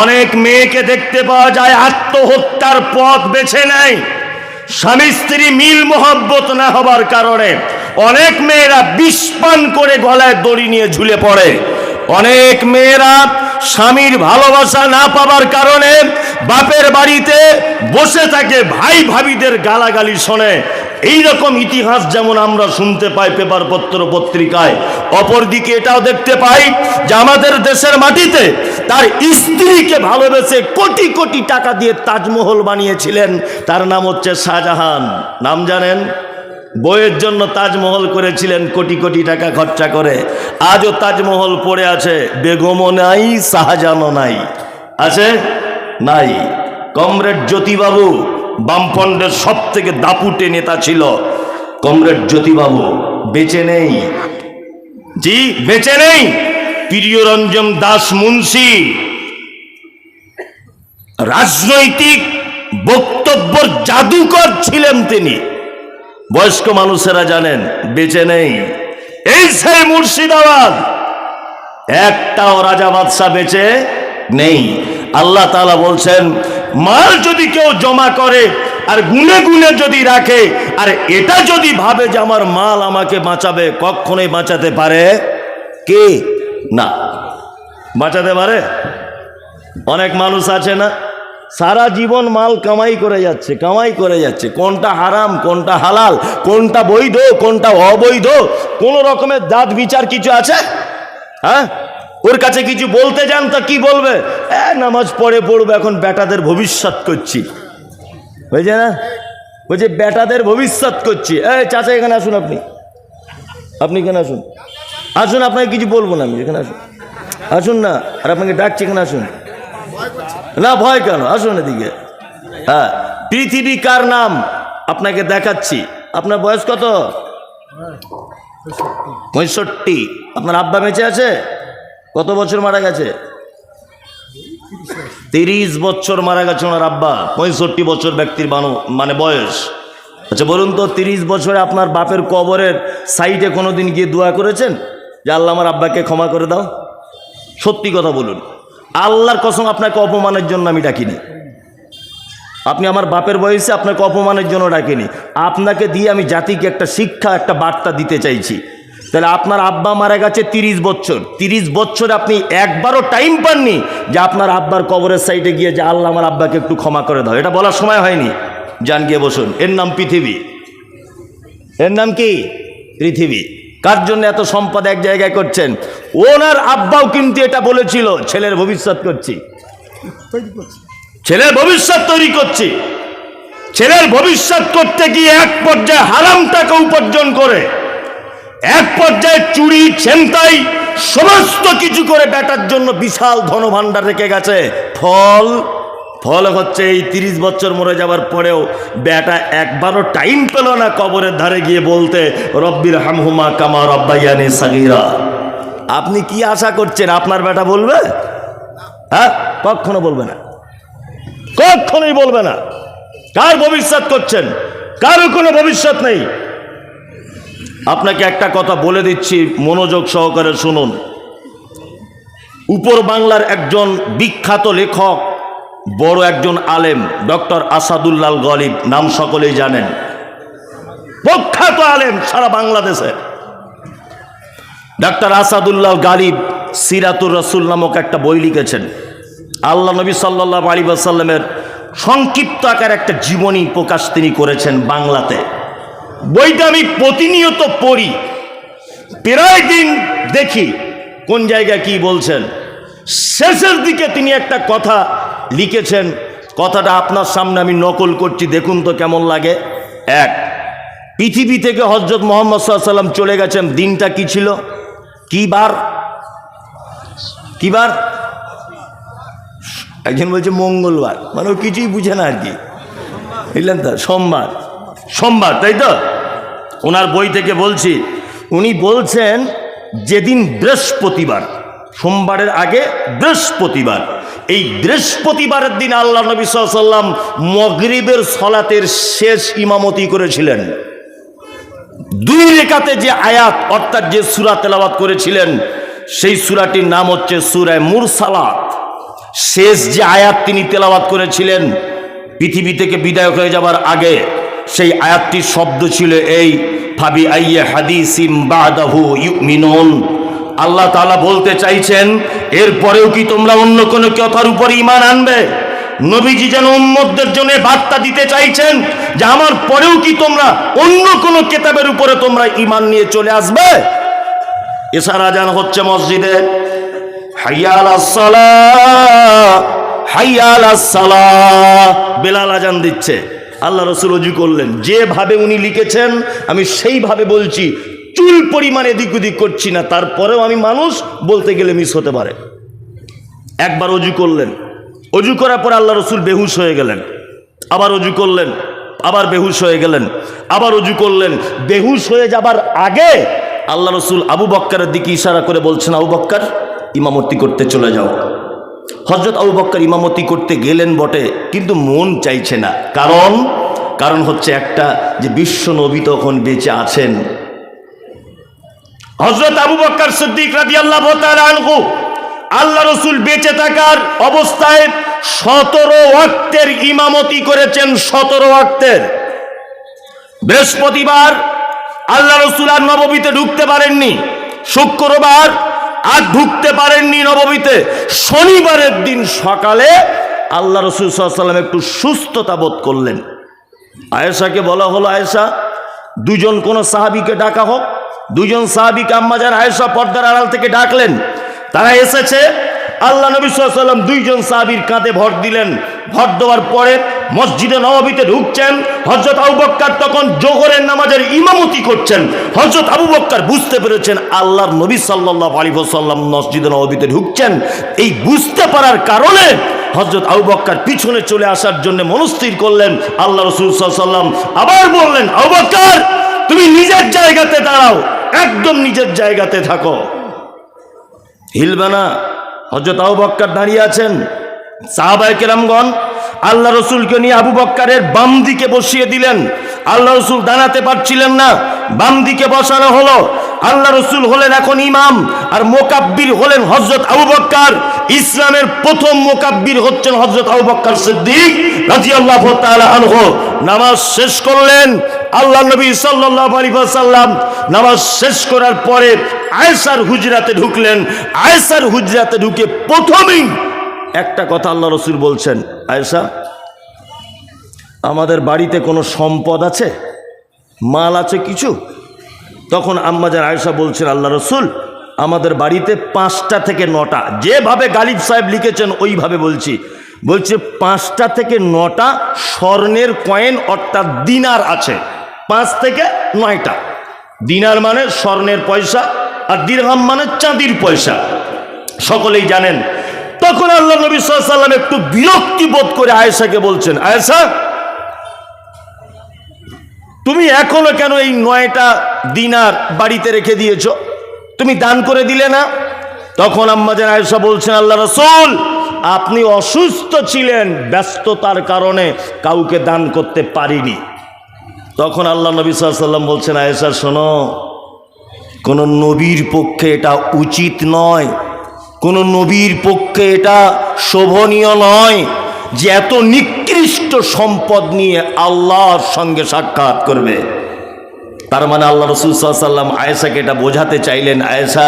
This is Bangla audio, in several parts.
অনেক মেয়েকে দেখতে পাওয়া যায় আত্মহত্যার পথ বেছে নেয় স্বামী স্ত্রী মিল মোহব্বত না হবার কারণে। অনেক মেয়েরা বিষ পান করে গলায় দড়ি নিয়ে ঝুলে পড়ে। অনেক মেয়েরা স্বামীর ভালোবাসা না পাবার কারণে বাপের বাড়িতে বসে থাকে, ভাই ভাবিদের গালাগালি শোনে। এই রকম ইতিহাস যেমন আমরা শুনতে পাই পেপার পত্র পত্রিকায়, অপরদিকে এটাও দেখতে পাই যে আমাদের দেশের মাটিতে তার স্ত্রীকে ভালোবেসে কোটি কোটি টাকা দিয়ে তাজমহল বানিয়েছিলেন। তার নাম হচ্ছে শাহজাহান। নাম জানেন? বইয়ের জন্য তাজমহল করেছিলেন কোটি কোটি টাকা খরচা করে। আজও তাজমহল পড়ে আছে, বেগমও নাই, শাহজাহানও নাই। আছে? নাই। কমরেড জ্যোতিবাবু বামফ্রন্টের সব থেকে দাপুটে নেতা ছিল। কমরেড জ্যোতিবাবু বেঁচে নেই। জি, বেঁচে নেই। প্রিয়রঞ্জন দাস মুন্সি রাজনৈতিক বক্তব্যের জাদুকর ছিলেন তিনি। বয়স্ক মানুষেরা জানেন, বেঁচে নেই। এই সেই মুর্শিদাবাদ, একটাও রাজা বাদশা বেঁচে নেই। আল্লাহ তাআলা বলছেন, মাল যদি কেউ জমা করে আর গুনে গুনে যদি রাখে, আর এটা যদি ভাবে যে আমার মাল আমাকে বাঁচাবে, কখনোই বাঁচাতে পারে কে? না, বাঁচাতে পারে? অনেক মানুষ আছে না, সারা জীবন মাল কামাই করে যাচ্ছে, কামাই করে যাচ্ছে। কোনটা হারাম, কোনটা হালাল, কোনটা বৈধ, কোনটা অবৈধ, কোন রকমের জাত বিচার কিছু আছে? হ্যাঁ, ওর কাছে কিছু বলতে যান তা কি বলবে? নামাজ পড়বে, এখন বেটাদের ভবিষ্যৎ করছি। বুঝছে না? বলছে বেটাদের ভবিষ্যৎ করছি। চাচা এখানে আসুন, আপনি এখানে আসুন, আসুন, আপনাকে কিছু বলবো না আমি, এখানে আসুন, আসুন না, আর আপনাকে ডাকছি, এখানে আসুন। না, ভয় কেন? আসুন এদিকে। হ্যাঁ, পৃথিবী কার নাম আপনাকে দেখাচ্ছি। আপনার বয়স কত? 65। আপনার আব্বা বেঁচে আছে? কত বছর মারা গেছে? 30 বছর মারা গেছে ওনার আব্বা। 65 বছর ব্যক্তির মানে বয়স। আচ্ছা বলুন তো, 30 বছরে আপনার বাপের কবরের সাইডে কোনোদিন গিয়ে দোয়া করেছেন যে আল্লাহ আমার আব্বাকে ক্ষমা করে দাও? সত্যি কথা বলুন, আল্লাহর কসম আপনাকে অপমানের জন্য আমি ডাকিনি। আপনি আমার বাপের বয়সে আপনাকে অপমানের জন্য ডাকিনি। আপনাকে দিয়ে আমি জাতিকে একটা শিক্ষা, একটা বার্তা দিতে চাইছি। তাহলে আপনার আব্বা মারা গেছে 30 বছর, 30 বছর আপনি একবারও টাইম পাননি যে আপনার আব্বার কবরের সাইডে গিয়ে যে আল্লাহ আমার আব্বাকে একটু ক্ষমা করে দাও, এটা বলার সময় হয়নি। যান গিয়ে বসুন। এর নাম পৃথিবী। এর নাম কি? পৃথিবী। কার জন্য এত সম্পদ এক জায়গায় করছেন? ওনার আব্বাও কিন্তু এটা বলেছিল, ছেলের ভবিষ্যৎ করছি, ছেলের ভবিষ্যৎ তৈরি করছি। ছেলের ভবিষ্যৎ করতে গিয়ে এক পর্যায়ে হারাম টাকা উপার্জন করে, এক পর্যায়ে চুরি ছিনতাই সমস্ত কিছু করে বেটার জন্য বিশাল ধনভাণ্ডার রেখে গেছে। ফল হচ্ছে এই 30 বছর মরে যাবার পরেও বেটা একবারও টাইম পেল না কবরের ধারে গিয়ে বলতে রব্বির হামহুমা কামা রব্বায়ানি সাগীরা। আপনি কি আশা করছেন আপনার বেটা বলবে? হ্যাঁ, কখনো বলবে না, কখনোই বলবে না। কার ভবিষ্যৎ করছেন? কারো কোনো ভবিষ্যৎ নেই। আপনাকে একটা কথা বলে দিচ্ছি, মনোযোগ সহকারে শুনুন। উপর বাংলার একজন বিখ্যাত লেখক, বড় একজন আলেম, ডক্টর আসাদুল্লাহ গলিব, নাম সকলেই জানেন, প্রখ্যাত আলেম সারা বাংলাদেশে। ডক্টর আসাদুল্লাহ গালিব সিরাতুর রসুল নামক একটা বই লিখেছেন। আল্লাহ নবী সাল্লাল্লাহু আলাইহি ওয়াসাল্লামের সংক্ষিপ্ত আকার একটা জীবনী প্রকাশ তিনি করেছেন বাংলাতে। বইটা আমি প্রতিনিয়ত পড়ি, প্রায় দিন দেখি কোন জায়গায় কি বলছেন। শেষের দিকে তিনি একটা কথা লিখেছেন, কথাটা আপনার সামনে আমি নকল করছি, দেখুন তো কেমন লাগে। এক, পৃথিবী থেকে হযরত মুহাম্মদ সাল্লাল্লাহু আলাইহি ওয়াসাল্লাম চলে গেছেন, দিনটা কি ছিল? কি বার? কি বার? একজন বলছে মঙ্গলবার, মানে ও কিছুই বুঝে না আর কি, বুঝলেন তো? সোমবার, সোমবার, তাই তো? ওনার বই থেকে বলছি, উনি বলছেন যেদিন বৃহস্পতিবার, সোমবারের আগে বৃহস্পতিবার, এই বৃহস্পতিবারের দিন আল্লাহ নবী সাল্লাল্লাহু আলাইহি ওয়াসাল্লাম মাগরিবের সালাতের শেষ ইমামতি করেছিলেন। 2 রাকাতে যে আয়াত অর্থাৎ যে সূরা তেলাওয়াত করেছিলেন, সেই সূরাটির নাম হচ্ছে সূরা মুরসালাত। শেষ যে আয়াত তিনি তেলাওয়াত করেছিলেন পৃথিবী থেকে বিদায় হয়ে যাবার আগে, সেই আয়াতটির শব্দ ছিল এই, ফাবি আইয়্যা হাদিসিম বাদাহু ইউমিনুন। আল্লাহ তাআলা বলতে চাইছেন, এরপরেও কি তোমরা অন্য কোনো কথার উপর ঈমান আনবে? নবীজি যেন উম্মতদের জন্য বার্তা দিতে চাইছেন যে আমার পরেও কি তোমরা অন্য কোনো কিতাবের উপরে তোমরা ঈমান নিয়ে চলে আসবে? এশার আজান হচ্ছে মসজিদে, হাইয়া আলাস সালাহ, হাইয়া আলাস সালাহ, বেলাল আজান দিচ্ছে। আল্লাহ রাসূল ওযু করলেন, যেভাবে উনি লিখেছেন আমি সেইভাবে বলছি, চুল পরিমাণে এদিক ওদিক করছি না, তারপরেও আমি মানুষ, বলতে গেলে মিস হতে পারে। একবার ওযু করলেন, ওযু করার পর আল্লাহ রাসূল বেহুশ হয়ে গেলেন, আবার ওযু করলেন, আবার বেহুশ হয়ে গেলেন, আবার ওযু করলেন। বেহুশ হয়ে যাবার আগে আল্লাহ রাসূল আবু বকরের দিকে ইশারা করে বলছেন, আবু বকর ইমামতি করতে চলে যাও। হযরত আবু বকর ইমামতি করতে গেলেন বটে, কিন্তু মন চাইছে না। কারণ হচ্ছে একটা, যে বিশ্ব নবী তখন বেঁচে আছেন। হযরত আবু বকর সিদ্দিক রাদিয়াল্লাহু তাআলা আনহু আল্লাহ রাসূল বেঁচে থাকার অবস্থায় 17 ওয়াক্তের ইমামতি করেছেন, 17 ওয়াক্তের। বৃহস্পতিবার আল্লাহ রাসূল আর নববীতে ঢুকতে পারেননি, শুক্রবার আর ঢুকতে পারেননি নববীতে। শনিবারের দিন সকালে আল্লাহ রাসূল সাল্লাল্লাহু আলাইহি ওয়াসাল্লাম একটু সুস্থতা বোধ করলেন। আয়েশাকে বলা হলো, আয়েশা, দুজন কোন সাহাবীকে ডাকা হোক। দুজন সাহাবীকে আম্মাজান আয়েশা পর্দার আড়াল থেকে ডাকলেন। তারা এসেছে। আল্লাহ নবী সাল্লাল্লাহু আলাইহি ওয়াসাল্লাম দুইজন সাহাবীর কাঁধে ভর দিলেন। ভর দেওয়ার পরে মসজিদে নববীতে ঢুকছেন। হযরত আবু বকর তখন জোহরের নামাজের ইমামতি করছেন। হযরত আবু বকর বুঝতে পেরেছেন আল্লাহর নবী সাল্লাল্লাহু আলাইহি ওয়াসাল্লাম মসজিদে নববীতে ঢুকছেন। এই বুঝতে পারার কারণে হযরত আবু বকর পিছনে চলে আসার জন্য মনস্থির করলেন। আল্লাহ রাসূল সাল্লাল্লাহু আলাইহি ওয়াসাল্লাম আবার বললেন, আবু বকর তুমি নিজের জায়গাতে দাঁড়াও, একদম নিজের জায়গাতে থাকো, হিলবে না। হযরত আবু বকর দাঁড়িয়ে আছেন। সাহাবায়ে কেরামগণ আল্লাহ রাসূলকে নিয়ে আবু বকরের বাম দিকে বসিয়ে দিলেন। আল্লাহ রাসূল দাঁড়াতে পারছিলেন না, বাম দিকে বসানো হলো। আল্লাহ রাসূল হলেন এখন ইমাম, আর মুকাব্বির হলেন হযরত আবু বকর। ইসলামের প্রথম মুকাব্বির হচ্ছেন হযরত আবু বকর সিদ্দিক রাদিয়াল্লাহু তাআলা আনহু। নামাজ শেষ করলেন আল্লাহ নবী সাল্লাল্লাহু আলাইহি ওয়াসাল্লাম। নামাজ শেষ করার পরে আয়েশার হুজরাতে ঢুকলেন। আয়েশার হুজরাতে ঢুকে প্রথমেই একটা কথা আল্লাহ রাসূল বলছেন, আয়েশা, আমাদের বাড়িতে কোনো সম্পদ আছে, মাল আছে কিছু? তখন আম্মাজান আয়েশা বলছেন, আল্লাহ রাসূল, আমাদের বাড়িতে 5টা থেকে 9টা, যেভাবে গালিব সাহেব লিখেছেন ওইভাবে বলছি, বলছে 5টা থেকে 9টা স্বর্ণের কয়েন অর্থাৎ দিনার আছে। 5 থেকে 9টা দিনার মানে স্বর্ণের পয়সা, আর দিরহাম মানে চাঁদির পয়সা, সকলেই জানেন। তখন আল্লাহ নবী সাল্লাল্লাহু আলাইহি ওয়াসাল্লাম একটু বিরক্তি বোধ করে আয়েশাকে বলছেন, আয়েশা, তুমি এখনো কেন এই 9টা দিনার বাড়িতে রেখে দিয়েছো? তুমি দান করে দিলে না? তখন আম্মাজান আয়েশা বলছেন, আল্লাহ রাসূল, আপনি অসুস্থ ছিলেন, ব্যস্ততার কারণে কাউকে দান করতে পারিনি। তখন আল্লাহ নবী সাল্লাল্লাহু আলাইহি ওয়াসাল্লাম বলছেন, আয়েশা শোনো, কোন নবীর পক্ষে এটা উচিত নয়, কোন নবীর পক্ষে এটা শোভনীয় নয় যে এত নিকৃষ্ট সম্পদ নিয়ে আল্লাহর সঙ্গে সাক্ষাৎ করবে। তার মানে আল্লাহ রাসূল সাল্লাল্লাহু আলাইহি ওয়াসাল্লাম আয়েশাকে এটা বোঝাতে চাইলেন, আয়েশা,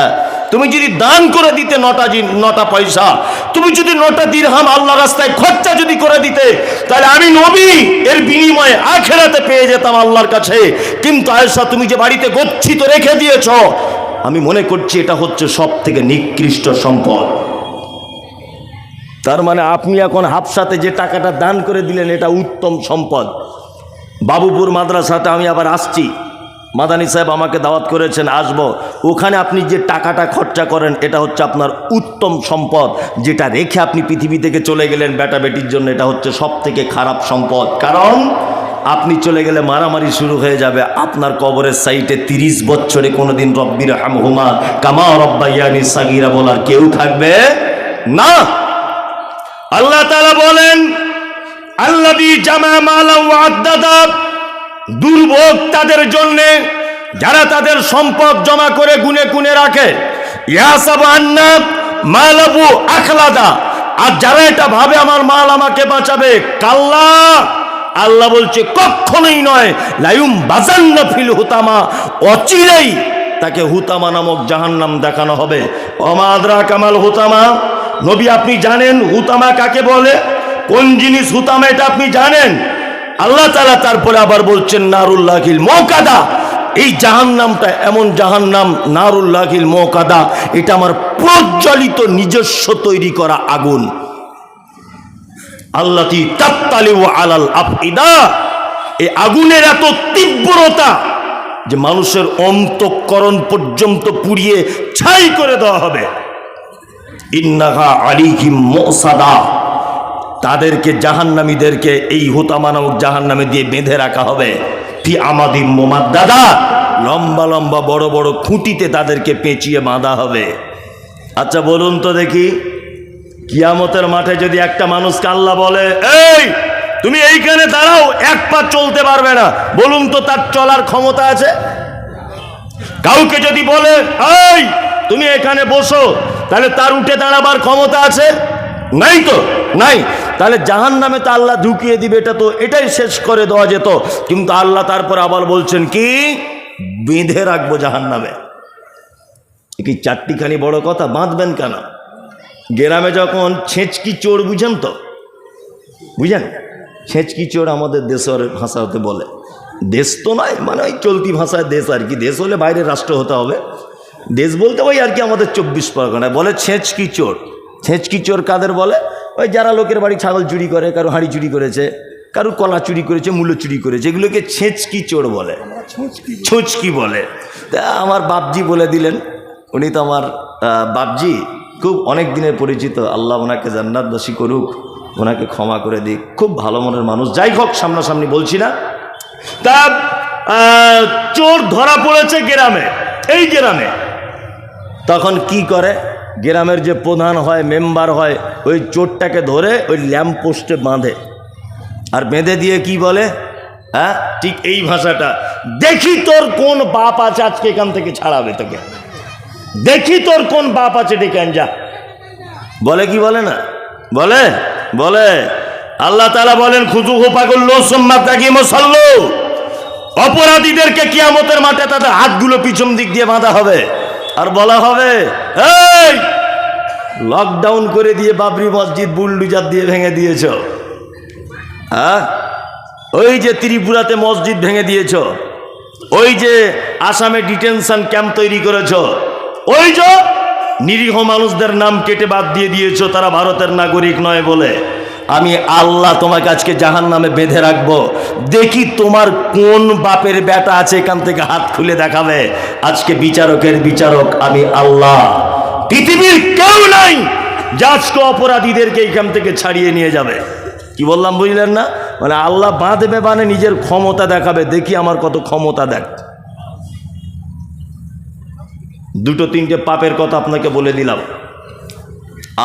তুমি যদি দান করে দিতে 9টা পয়সা, তুমি যদি 9টা দিরহাম আল্লাহ রাস্তায় খরচা যদি করে দিতে, তাহলে আমি নবী এর বিনিময়ে আখিরাতে পেয়ে যেতাম আল্লাহর কাছে। কিন্তু আয়েশা, তুমি যে বাড়িতে গচ্ছিত রেখে দিয়েছ, আমি মনে করছি এটা হচ্ছে সব থেকে নিকৃষ্ট সম্পদ। তার মানে আপনি এখন হাফসাতে যে টাকাটা দান করে দিলেন এটা উত্তম সম্পদ। বাবুপুর মাদ্রাসাতে আমি আবার আসছি, মাদানী সাহেব আমাকে দাওয়াত করেছেন, আসবো। ওখানে আপনি যে টাকাটা খরচা করেন এটা হচ্ছে আপনার উত্তম সম্পদ, যেটা রেখে আপনি পৃথিবী থেকে চলে গেলেন বেটা বেটির জন্য, এটা হচ্ছে সব থেকে খারাপ সম্পদ। কারণ আপনি চলে গেলে মারামারি শুরু হয়ে যাবে। আপনার কবরের সাইটে 30 বছরে কোনোদিন রব্বির হামহুমা কামা রব্বায়ানি সাগীরা বলার কেউ থাকবে না। আল্লাহ তাআলা বলেন, আল্লাযী জামা মালান ওয়া আদ্দাদা, দুর্ভোগ তাদের জন্য যারা তাদের সম্পদ জমা করে গুনে গুনে রাখে। ইয়াসাবু আন্না মালাহু আখলাদা, আর যারা এটা ভাবে আমার মাল আমাকে বাঁচাবে, কাল্লা, আল্লাহ বলছে কখনোই নয়। লায়ুম বাজান্না ফিল হুতামা, অচিরেই তাকে হুতামা নামক জাহান্নাম দেখানো হবে। ওমা আদরা কামাল হুতামা, নবী আপনি জানেন হুতামা কাকে বলে? কোন জিনিস হুতামা এটা আপনি জানেন? আল্লাহ তাআলা তারপরে আবার বলছেন নারুল্লাহিল মুকাদা, এই জাহান্নামটা এমন জাহান্নাম, নারুল্লাহিল মুকাদা, এটা আমার প্রজ্বলিত নিজস্ব তৈরি করা আগুন। আল্লাতী তাত্তালিউ আলাল আফইদা, এই আগুনের এত তীব্রতা যে মানুষের অন্তঃকরণ পর্যন্ত পুড়িয়ে ছাই করে দেওয়া হবে। ইন্নাহা আলাইহিম মুসাদা, তাদেরকে জাহান্নামীদেরকে এই হুতামা নামক জাহান্নামে দিয়ে বেঁধে রাখা হবে। ফি আমাদিম মুমাদ্দাদা, লম্বা লম্বা বড় বড় খুঁটিতে তাদেরকে পেঁচিয়ে বাঁধা হবে। আচ্ছা বলুন তো দেখি, কিয়ামতের মাঠে যদি একটা মানুষকে আল্লাহ বলে এই তুমি এইখানে দাঁড়াও, এক পা চলতে পারবে না, বলুন তো তার চলার ক্ষমতা আছে? কাউকে যদি বলে এই তুমি এখানে বসো, তাহলে তার উঠে দাঁড়াবার ক্ষমতা আছে? নাই তো, নাই। তাহলে জাহান্নামে তো আল্লাহ ঢুকিয়ে দিবে, এটা তো এটাই শেষ করে দেওয়া যেত। কিন্তু আল্লাহ তারপর আবার বলছেন কি, বেঁধে রাখবো জাহান্নামে। কি চারটিখানি বড় কথা, বাঁধবেন কেন? গ্রামে যখন ছেঁচকি চোর, বুঝেন তো, বুঝেন? ছেঁচকি চোর আমাদের দেশের ভাষা হতে বলে, দেশ তো নয়, মানে ওই চলতি ভাষায় দেশ আর কি। দেশ হলে বাইরের রাষ্ট্র হতে হবে, দেশ বলতে ওই আর কি আমাদের 24 পরগনায় বলে ছেঁচকি চোর। ছেঁচকি চোর কাদের বলে? ওই যারা লোকের বাড়ি ছাগল চুরি করে, কারো হাঁড়ি চুরি করেছে, কারো কলা চুরি করেছে, মূল্য চুরি করেছে, এগুলোকে ছেঁচকি চোর বলে, ছুঁচকি বলে। তা আমার বাপজি বলে দিলেন, উনি তো আমার বাপজি, খুব অনেক দিনের পরিচিত, আল্লাহ ওনাকে জান্নাতবাসী করুক, ওনাকে ক্ষমা করে দিক, খুব ভালো মনের মানুষ। যাই হোক, সামনাসামনি বলছি না। তা চোর ধরা পড়েছে গ্রামে, এই গ্রামে। তখন কি করে, গ্রামের যে প্রধান হয়, মেম্বার হয়, ওই চোরটাকে ধরে ওই ল্যাম্প পোস্টে বাঁধে, আর বেঁধে দিয়ে কি বলে, হ্যাঁ ঠিক এই ভাষাটা, দেখি তোর কোন বাপ আছে আজকে এখান থেকে ছাড়াবে তোকে, দেখি তোর কোন বাপ আছে ডেকে আন যা। বলে কি বলে না? বলে, বলে। আল্লাহ তাআলা বলেন খুযুহু ফাগুল্লু সুম্মা তাকিমু সাল্লু, অপরাধীদেরকে কিয়ামতের মাঠে তাদের হাতগুলো পিছন দিক দিয়ে বাঁধা হবে, আর বলা হবে এই লকডাউন করে দিয়ে বাবরি মসজিদ বুলডুজার দিয়ে ভেঙে দিয়েছ, হ্যাঁ ওই যে ত্রিপুরাতে মসজিদ ভেঙে দিয়েছ, ওই যে আসামে ডিটেনশন ক্যাম্প তৈরি করেছ, ওই যে নিরীহ মানুষদের নাম কেটে বাদ দিয়ে দিয়েছ, তারা ভারতের নাগরিক নয় বলে। আমি আল্লাহ তোমাকে আজকে জাহান্নামে বেঁধে রাখবো, দেখি তোমার কোন বাপের বেটা আছে এখান থেকে হাত খুলে দেখাবে। আজকে বিচারকের বিচারক আমি আল্লাহ, পৃথিবীর কেউ নাই যে আজকে অপরাধীদেরকে এখান থেকে ছাড়িয়ে নিয়ে যাবে। কি বললাম বুঝলেন না? মানে আল্লাহ বাঁধবে, মানে নিজের ক্ষমতা দেখাবে, দেখি আমার কত ক্ষমতা দেখ। দুটো তিনটে পাপের কথা আপনাকে বলে দিলাম।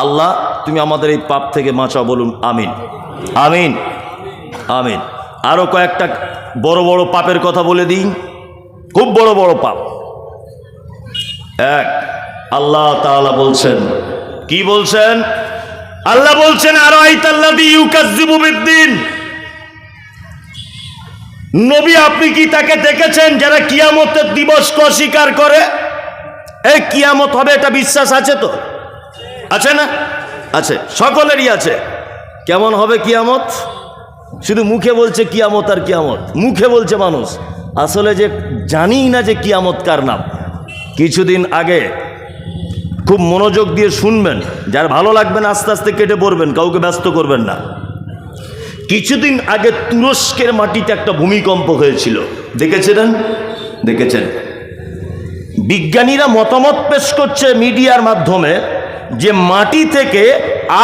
আল্লাহ তুমি আমাদের এই পাপ থেকে বাঁচাও, বলুন আমিন, আমিন, আমিন। আরো কয়েকটা বড় বড় পাপের কথা বলে দিই, খুব বড় বড় পাপ। এক, আল্লাহ তাআলা বলছেন, কি বলছেন? আল্লাহ বলছেন আর আইতাল্লাযী ইউকাযযিবু বিদ্দিন, নবী আপনি কি তাকে দেখেছেন যারা কিয়ামতের দিবসকে অস্বীকার করে? এই কিয়ামত হবে এটা বিশ্বাস আছে তো? আছে না? আছে, সকলেরই আছে। কেমন হবে কিয়ামত? শুধু মুখে বলছে কিয়ামত আর কিয়ামত, মুখে বলছে মানুষ, আসলে যে জানি না যে কিয়ামত কার নাম। কিছুদিন আগে, খুব মনোযোগ দিয়ে শুনবেন, যার ভালো লাগবে না আস্তে আস্তে কেটে পড়বেন, কাউকে ব্যস্ত করবেন না। কিছুদিন আগে তুরস্কের মাটিতে একটা ভূমিকম্প হয়েছিল, দেখেছিলেন? দেখেছেন? বিজ্ঞানীরা মতামত পেশ করছে মিডিয়ার মাধ্যমে যে মাটি থেকে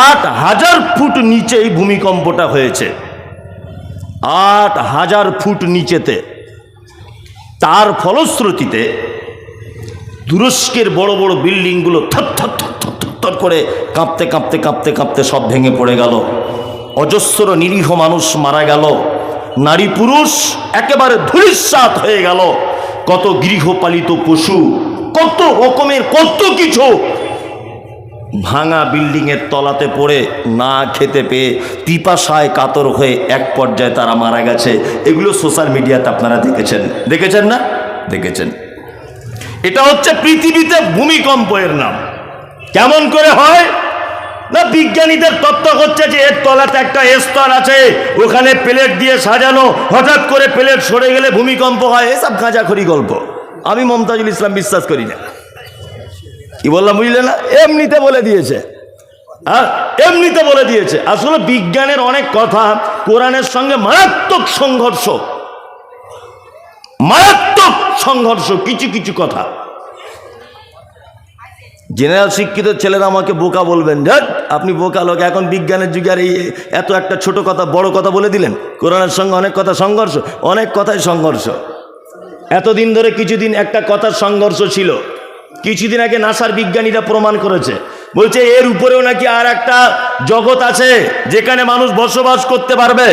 ৮,০০০ ফুট নিচেই ভূমিকম্পটা হয়েছে, ৮,০০০ ফুট নিচেতে। তার ফলশ্রুতিতে তুরস্কের বড় বড় বিল্ডিংগুলো থর থর থর থর থর করে কাঁপতে কাঁপতে কাঁপতে কাঁপতে সব ভেঙে পড়ে গেল, অজস্র নিরীহ মানুষ মারা গেল, নারী পুরুষ একেবারে ধূলিসাৎ হয়ে গেল, কত গৃহপালিত পশু, কত রকমের কত কিছু ভাঙা বিল্ডিংয়ের তলাতে পড়ে না খেতে পেয়ে পিপাসায় কাতর হয়ে এক পর্যায়ে তারা মারা গেছে। এগুলো সোশ্যাল মিডিয়াতে আপনারা দেখেছেন না? দেখেছেন। এটা হচ্ছে পৃথিবীতে ভূমিকম্প এর নাম। কেমন করে হয় না, বিজ্ঞানীদের তত্ত্ব হচ্ছে যে এর তলাতে একটা স্তর আছে, ওখানে প্লেট দিয়ে সাজানো, হঠাৎ করে প্লেট সরে গেলে ভূমিকম্প হয়। এসব গাঁজাখড়ি গল্প, আমি মমতাজুল ইসলাম বিশ্বাস করি না। কি বললাম বুঝলে না? এমনিতে বলে দিয়েছে, এমনিতে বলে দিয়েছে। আসলে বিজ্ঞানের অনেক কথা কোরআনের সঙ্গে মারাত্মক সংঘর্ষ কিছু কিছু কথা। জেনারেল শিক্ষিত ছেলেরা আমাকে বোকা বলবেন, যাক আপনি বোকা লোক, এখন বিজ্ঞানের যুগে আর এই এত একটা ছোট কথা বড় কথা বলে দিলেন। কোরআনের সঙ্গে অনেক কথা সংঘর্ষ, অনেক কথাই সংঘর্ষ। এতদিন ধরে কিছুদিন একটা কথার সংঘর্ষ ছিল, কিছুদিন আগে নাসার বিজ্ঞানীরা প্রমাণ করেছে, বলছে এর উপরেও নাকি আর একটা জগৎ আছে যেখানে মানুষ বসবাস করতে পারবে,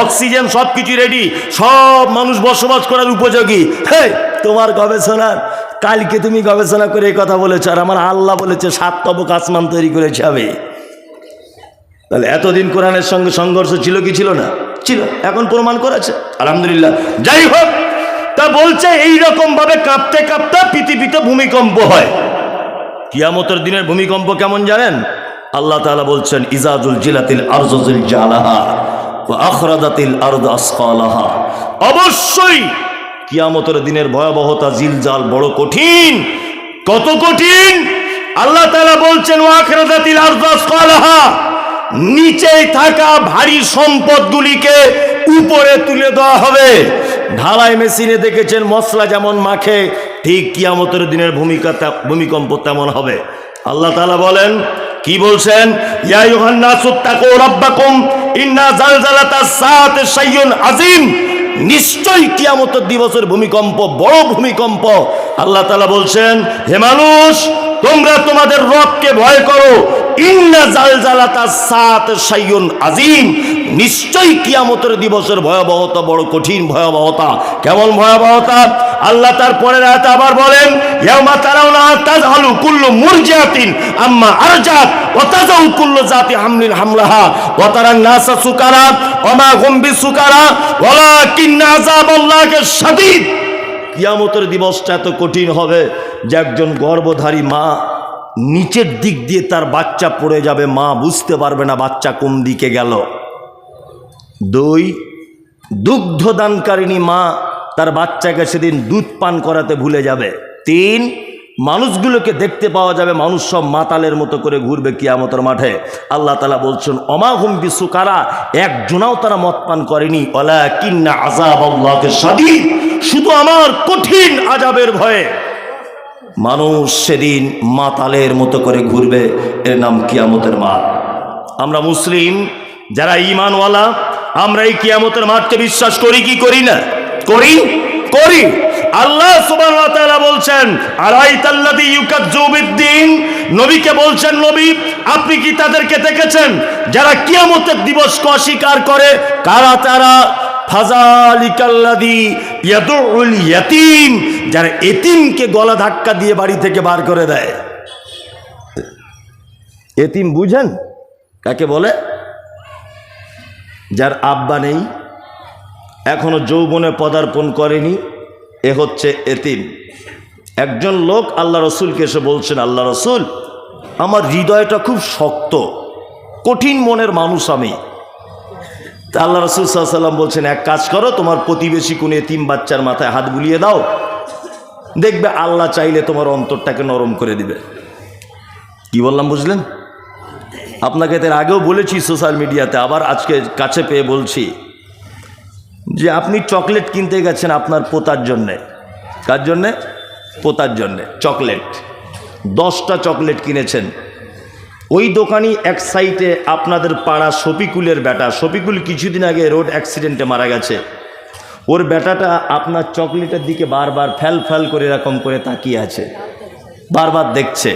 অক্সিজেন সব কিছু রেডি, সব মানুষ বসবাস করার উপযোগী। হ্যাঁ, তোমার গবেষণার কালকে তুমি গবেষণা করে এই কথা বলেছ, আর আমার আল্লাহ বলেছে 7 তবক আসমান তৈরি করেছে হবে। তাহলে এতদিন কোরআনের সঙ্গে সংঘর্ষ ছিল কি ছিল না? ছিল, এখন প্রমাণ করেছে, আলহামদুলিল্লাহ। যাই হোক, তা বলছে এইরকম ভাবে কাঁপতে কাঁপতে পৃথিবীতে ভূমিকম্প হয়। কিয়ামতের দিনের ভূমিকম্প কেমন জানেন? আল্লাহ তাআলা বলছেন, ইজাজুল জিলাতিল আরজু জিলজালাহা ওয়া আখরাজাতিল আরদু আসকালাহা। অবশ্যই কিয়ামতের দিনের ভয়াবহতা, জিলজাল বড় কঠিন। কত কঠিন? আল্লাহ তাআলা বলছেন, ওয়া আখরাজাতিল আরদু আসকালাহা, নিচে থাকা ভারী সম্পদগুলিকে উপরে তুলে দেওয়া হবে। ঢালাই মেশিনে দেখেছেন মশলা যেমন মাখে, ঠিক কিয়ামতের দিনের ভূমিকম্প তেমন হবে। আল্লাহ তাআলা বলেন, কি বলছেন? ইয়া আইয়ুহান নাসু তাকু রাব্বাকুম ইন্না জালজালাতাস সাআতি শাইউন আযীম। নিশ্চয়ই কিয়ামতের দিবসের ভূমিকম্প বড় ভূমিকম্প। আল্লাহ তাআলা বলছেন, হে মানুষ, তোমরা তোমাদের রবকে ভয় করো। ইন্না জালজালাতাস সাআতি শাইউন আযীম, নিশ্চয়ই কিয়ামতের দিবসের ভয়াবহতা বড় কঠিন ভয়াবহতা। কেমন ভয়াবহতা? আল্লাহ তার পরের আয়াতে আবার বলেন, ইয়াউমা তারাউনা তাযহালু কুল্লু মুরজিআতিন আম্মা আরজাত ওয়া তাযাউ কুল্লু যাতি হামলিন হামলাহা ওয়া তারান নাসা সুকারা ওয়া মা হুম বিসুকারা ওয়ালাকিন্না আযাবাল্লাহি শাদীদ। কিয়ামতের দিবসটা এত কঠিন হবে যে একজন গর্ভধারী মা নিচের দিক দিয়ে তার বাচ্চা পড়ে যাবে, মা বুঝতে পারবে না বাচ্চা কোন দিকে গেল। 2, দুগ্ধদানকারিণী মা তার বাচ্চাকে সেদিন দুধ পান করাতে ভুলে যাবে। 3, মানুষগুলোকে দেখতে পাওয়া যাবে, মানুষ সব মাতালের মতো করে ঘুরবে কিয়ামতের মাঠে। আল্লাহ তাআলা বলছেন, অমা হুম বিসুকারা, একজনাও তারা মদ পান করেনি। ওয়ালাকিন্না আযাবাল্লাহি শাদীদ, শুধু আমার কঠিন আযাবের ভয়ে মানুষ সেদিন মাতালের মতো করে ঘুরবে। এর নাম কিয়ামতের মাঠ। আমরা মুসলিম যারা ঈমানওয়ালা, আমরা এই কিয়ামতের মাঠকে বিশ্বাস করি কি করি না? করি। আল্লাহ সুবহানাহু ওয়া তাআলা বলছেন, আরাইতাল্লাযী ইউকাজ্জিবু বিদ্দীন, নবীকে বলছেন, নবী আপনি কি তাদেরকে দেখেছেন যারা কিয়ামতের দিবসকে অস্বীকার করে? কারা তারা? ফাযালিকাল্লাযী ইয়াদুল ইয়াতীম, যারা এতিমকে গলা ধাক্কা দিয়ে বাড়ি থেকে বার করে দেয়। এতিম বুঝেন কাকে বলে? যার আব্বা নেই, এখনো যৌবনে পদার্পণ করেনি, এ হচ্ছে এতিম। একজন লোক আল্লাহ রসুলকে এসে বলছেন, আল্লাহ রসুল, আমার হৃদয়টা খুব শক্ত, কঠিন মনের মানুষ আমি। তা আল্লাহ রসুল সাল্লাল্লাহু আলাইহি ওয়াসাল্লাম বলছেন, এক কাজ করো, তোমার প্রতিবেশী কোন এতিম বাচ্চার মাথায় হাত বুলিয়ে দাও, দেখবে আল্লাহ চাইলে তোমার অন্তরটাকে নরম করে দিবে। কি বললাম বুঝলেন? আপনাকে এর আগেও বলেছি সোশ্যাল মিডিয়াতে, আবার আজকে কাছে পেয়ে বলছি যে আপনি চকলেট কিনতে গেছেন আপনার পোতার জন্যে। কার জন্যে? পোতার জন্যে। চকলেট 10টা চকলেট কিনেছেন। ওই দোকানি এক সাইডে আপনাদের পাড়া শফিকুলের বেটা, শফিকুল কিছুদিন আগে রোড অ্যাক্সিডেন্টে মারা গেছে, ওর বেটাটা আপনার চকলেটের দিকে বারবার ফ্যাল করে এরকম করে তাকিয়ে আছে, বারবার দেখছে।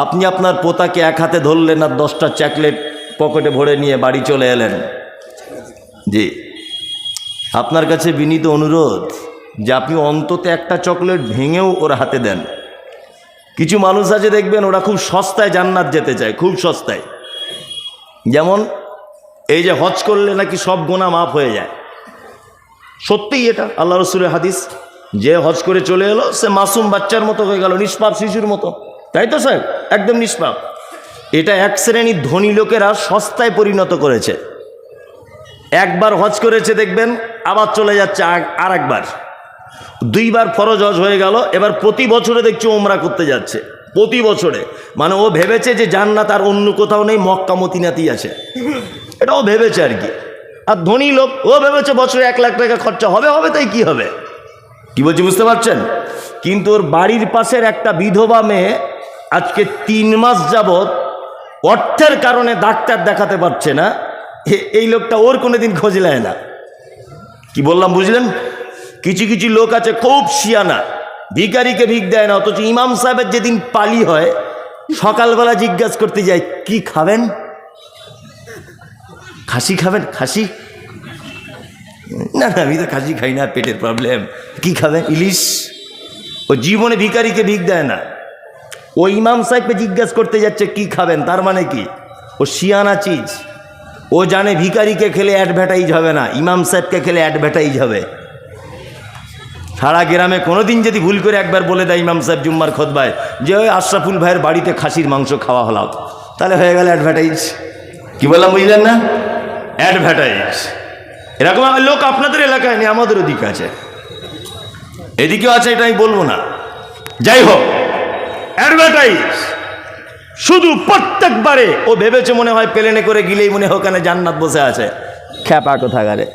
আপনি আপনার পোতাকে এক হাতে ধরলেন আর 10টা চকলেট পকেটে ভরে নিয়ে বাড়ি চলে এলেন। জি, আপনার কাছে বিনীত অনুরোধ যে আপনি অন্তত একটা চকলেট ভেঙেও ওর হাতে দেন। কিছু মানুষ আছে দেখবেন ওরা খুব সস্তায় জান্নাত যেতে চায়, খুব সস্তায়। যেমন এই যে হজ করলে নাকি সব গুনাহ মাফ হয়ে যায়। সত্যিই এটা আল্লাহ রসুলের হাদিস। যে হজ করে চলে এলো সে মাসুম বাচ্চার মতো হয়ে গেল, নিষ্পাপ শিশুর মতো, তাই তো স্যার? একদম নিষ্পাপ। এটা এক শ্রেণীর ধনী লোকেরা সস্তায় পরিণত করেছে। একবার হজ করেছে দেখবেন আবার চলে যাচ্ছে আর একবার, দুইবার ফরজ হজ হয়ে গেল, এবার প্রতি বছরে দেখছি ওমরা করতে যাচ্ছে, প্রতি বছরে। মানে ও ভেবেছে যে জান্নাত আর অন্য কোথাও নেই, মক্কা মদিনাতেই আছে, এটা ও ভেবেছে আর কি। আর ধনী লোক ও ভেবেছে বছরে 1 লাখ টাকা খরচা হবে, হবে তাই কি হবে, কি বলছি বুঝতে পারছেন? কিন্তু ওর বাড়ির পাশের একটা বিধবা মেয়ে আজকে 3 মাস যাবৎ অর্থের কারণে ডাক্তার দেখাতে পারছে না। এই লোকটা ওর কোনোদিন খোঁজ নেয় না। কি বললাম বুঝলেন? কিছু কিছু লোক আছে খুব শিয়ানা, ভিখারিকে ভিক দেয় না, অথচ ইমাম সাহেবের যেদিন পালি হয় সকালবেলা জিজ্ঞাসা করতে যায় কি খাবেন, খাসি খাবেন? খাসি না না, আমি তো খাসি খাই না, পেটের প্রবলেম। কি খাবেন? ইলিশ। ও জীবনে ভিখারিকে ভিক দেয় না, ও ইমাম সাহেবকে জিজ্ঞাসা করতে যাচ্ছে কি খাবেন, তার মানে কি ও শিয়ানা চিজ। ও জানে ভিখারিকে খেলে অ্যাডভার্টাইজ হবে না, ইমাম সাহেবকে খেলে অ্যাডভার্টাইজ হবে। সারা গ্রামে কোনোদিন যদি ভুল করে একবার বলে দেয় ইমাম সাহেব জুম্মার খুতবায় যে ওই আশরাফুল ভাইয়ের বাড়িতে খাসির মাংস খাওয়া হলো, তাহলে হয়ে গেল অ্যাডভার্টাইজ। কি বললাম বুঝলেন না? অ্যাডভার্টাইজ। এরকম লোক আপনাদের এলাকায় নেই, আমাদের ওদিকে আছে, এদিকেও আছে, এটা আমি বলবো না। যাই হোক, অ্যাডভার্টাইজ শুধু প্রত্যেকবারে। ও ভেবেছে মনে হয় প্লেনে করে গিলেই মনে হয় ওখানে জান্নাত বসে আছে। খ্যাপা কোথাকারে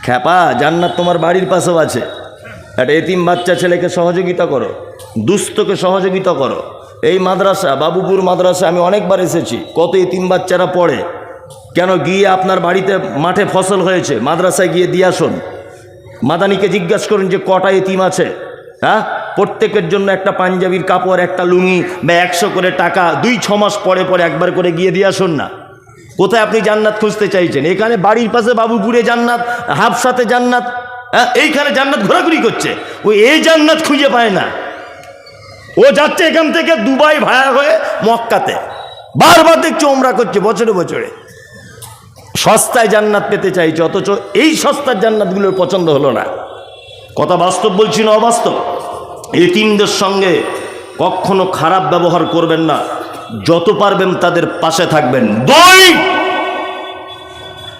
খ্যাপা, জান্নাত তোমার বাড়ির পাশেও আছে। একটা এতিম বাচ্চা ছেলেকে সহযোগিতা করো, দুস্থকে সহযোগিতা করো। এই মাদ্রাসা বাবুপুর মাদ্রাসা আমি অনেকবার এসেছি, কত এতিম বাচ্চারা পড়ে। কেন গিয়ে আপনার বাড়িতে মাঠে ফসল হয়েছে, মাদ্রাসায় গিয়ে দিয়ে আসুন। মাদানিকে জিজ্ঞাসা করুন যে কটা এতিম আছে, হ্যাঁ, প্রত্যেকের জন্য একটা পাঞ্জাবির কাপড়, একটা লুঙ্গি বা 100 করে টাকা 2-6 মাস পরে পরে একবার করে গিয়ে দিয়ে আসুন না। কোথায় আপনি জান্নাত খুঁজতে চাইছেন? এখানে বাড়ির পাশে বাবুপুরে জান্নাত, হাফসাতে জান্নাত, হ্যাঁ, এইখানে জান্নাত ঘোরাঘুরি করছে। ও এই জান্নাত খুঁজে পায় না। ও যাচ্ছে এখান থেকে দুবাই ভাড়া হয়ে মক্কাতে, বারবার দেখছে ওমরা করছে বছরে বছরে। সস্তায় জান্নাত পেতে চাইছে, অথচ এই সস্তার জান্নাতগুলোর পছন্দ হলো না। কথা বাস্তব বলছি না অবাস্তব? এতিমদের সঙ্গে কখনো খারাপ ব্যবহার করবেন না, যত পারবেন তাদের পাশে থাকবেন। 2,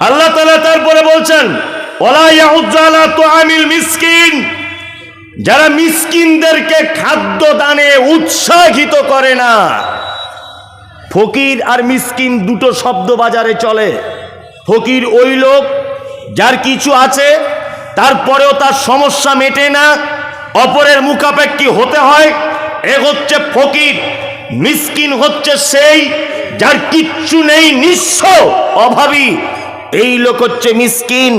আল্লাহ তাআলা তারপরে বলছেন ওয়ালা ইয়াহুজ্জু আলা তুআমিল মিসকিন, যারা মিসকিনদেরকে খাদ্য দানে উৎসাহিত করে না। ফকির আর মিসকিন দুটো শব্দ বাজারে চলে। ফকির ওই লোক যার কিছু আছে তারপরেও তার সমস্যা মেটে না, অপরের মুখাপেক্ষী হতে হয়, এ হচ্ছে ফকির। মিসকিন হচ্ছে সেই যার কিচ্ছু নেই, নিঃস্ব, অভাবী, এই লোক হচ্ছে মিসকিন।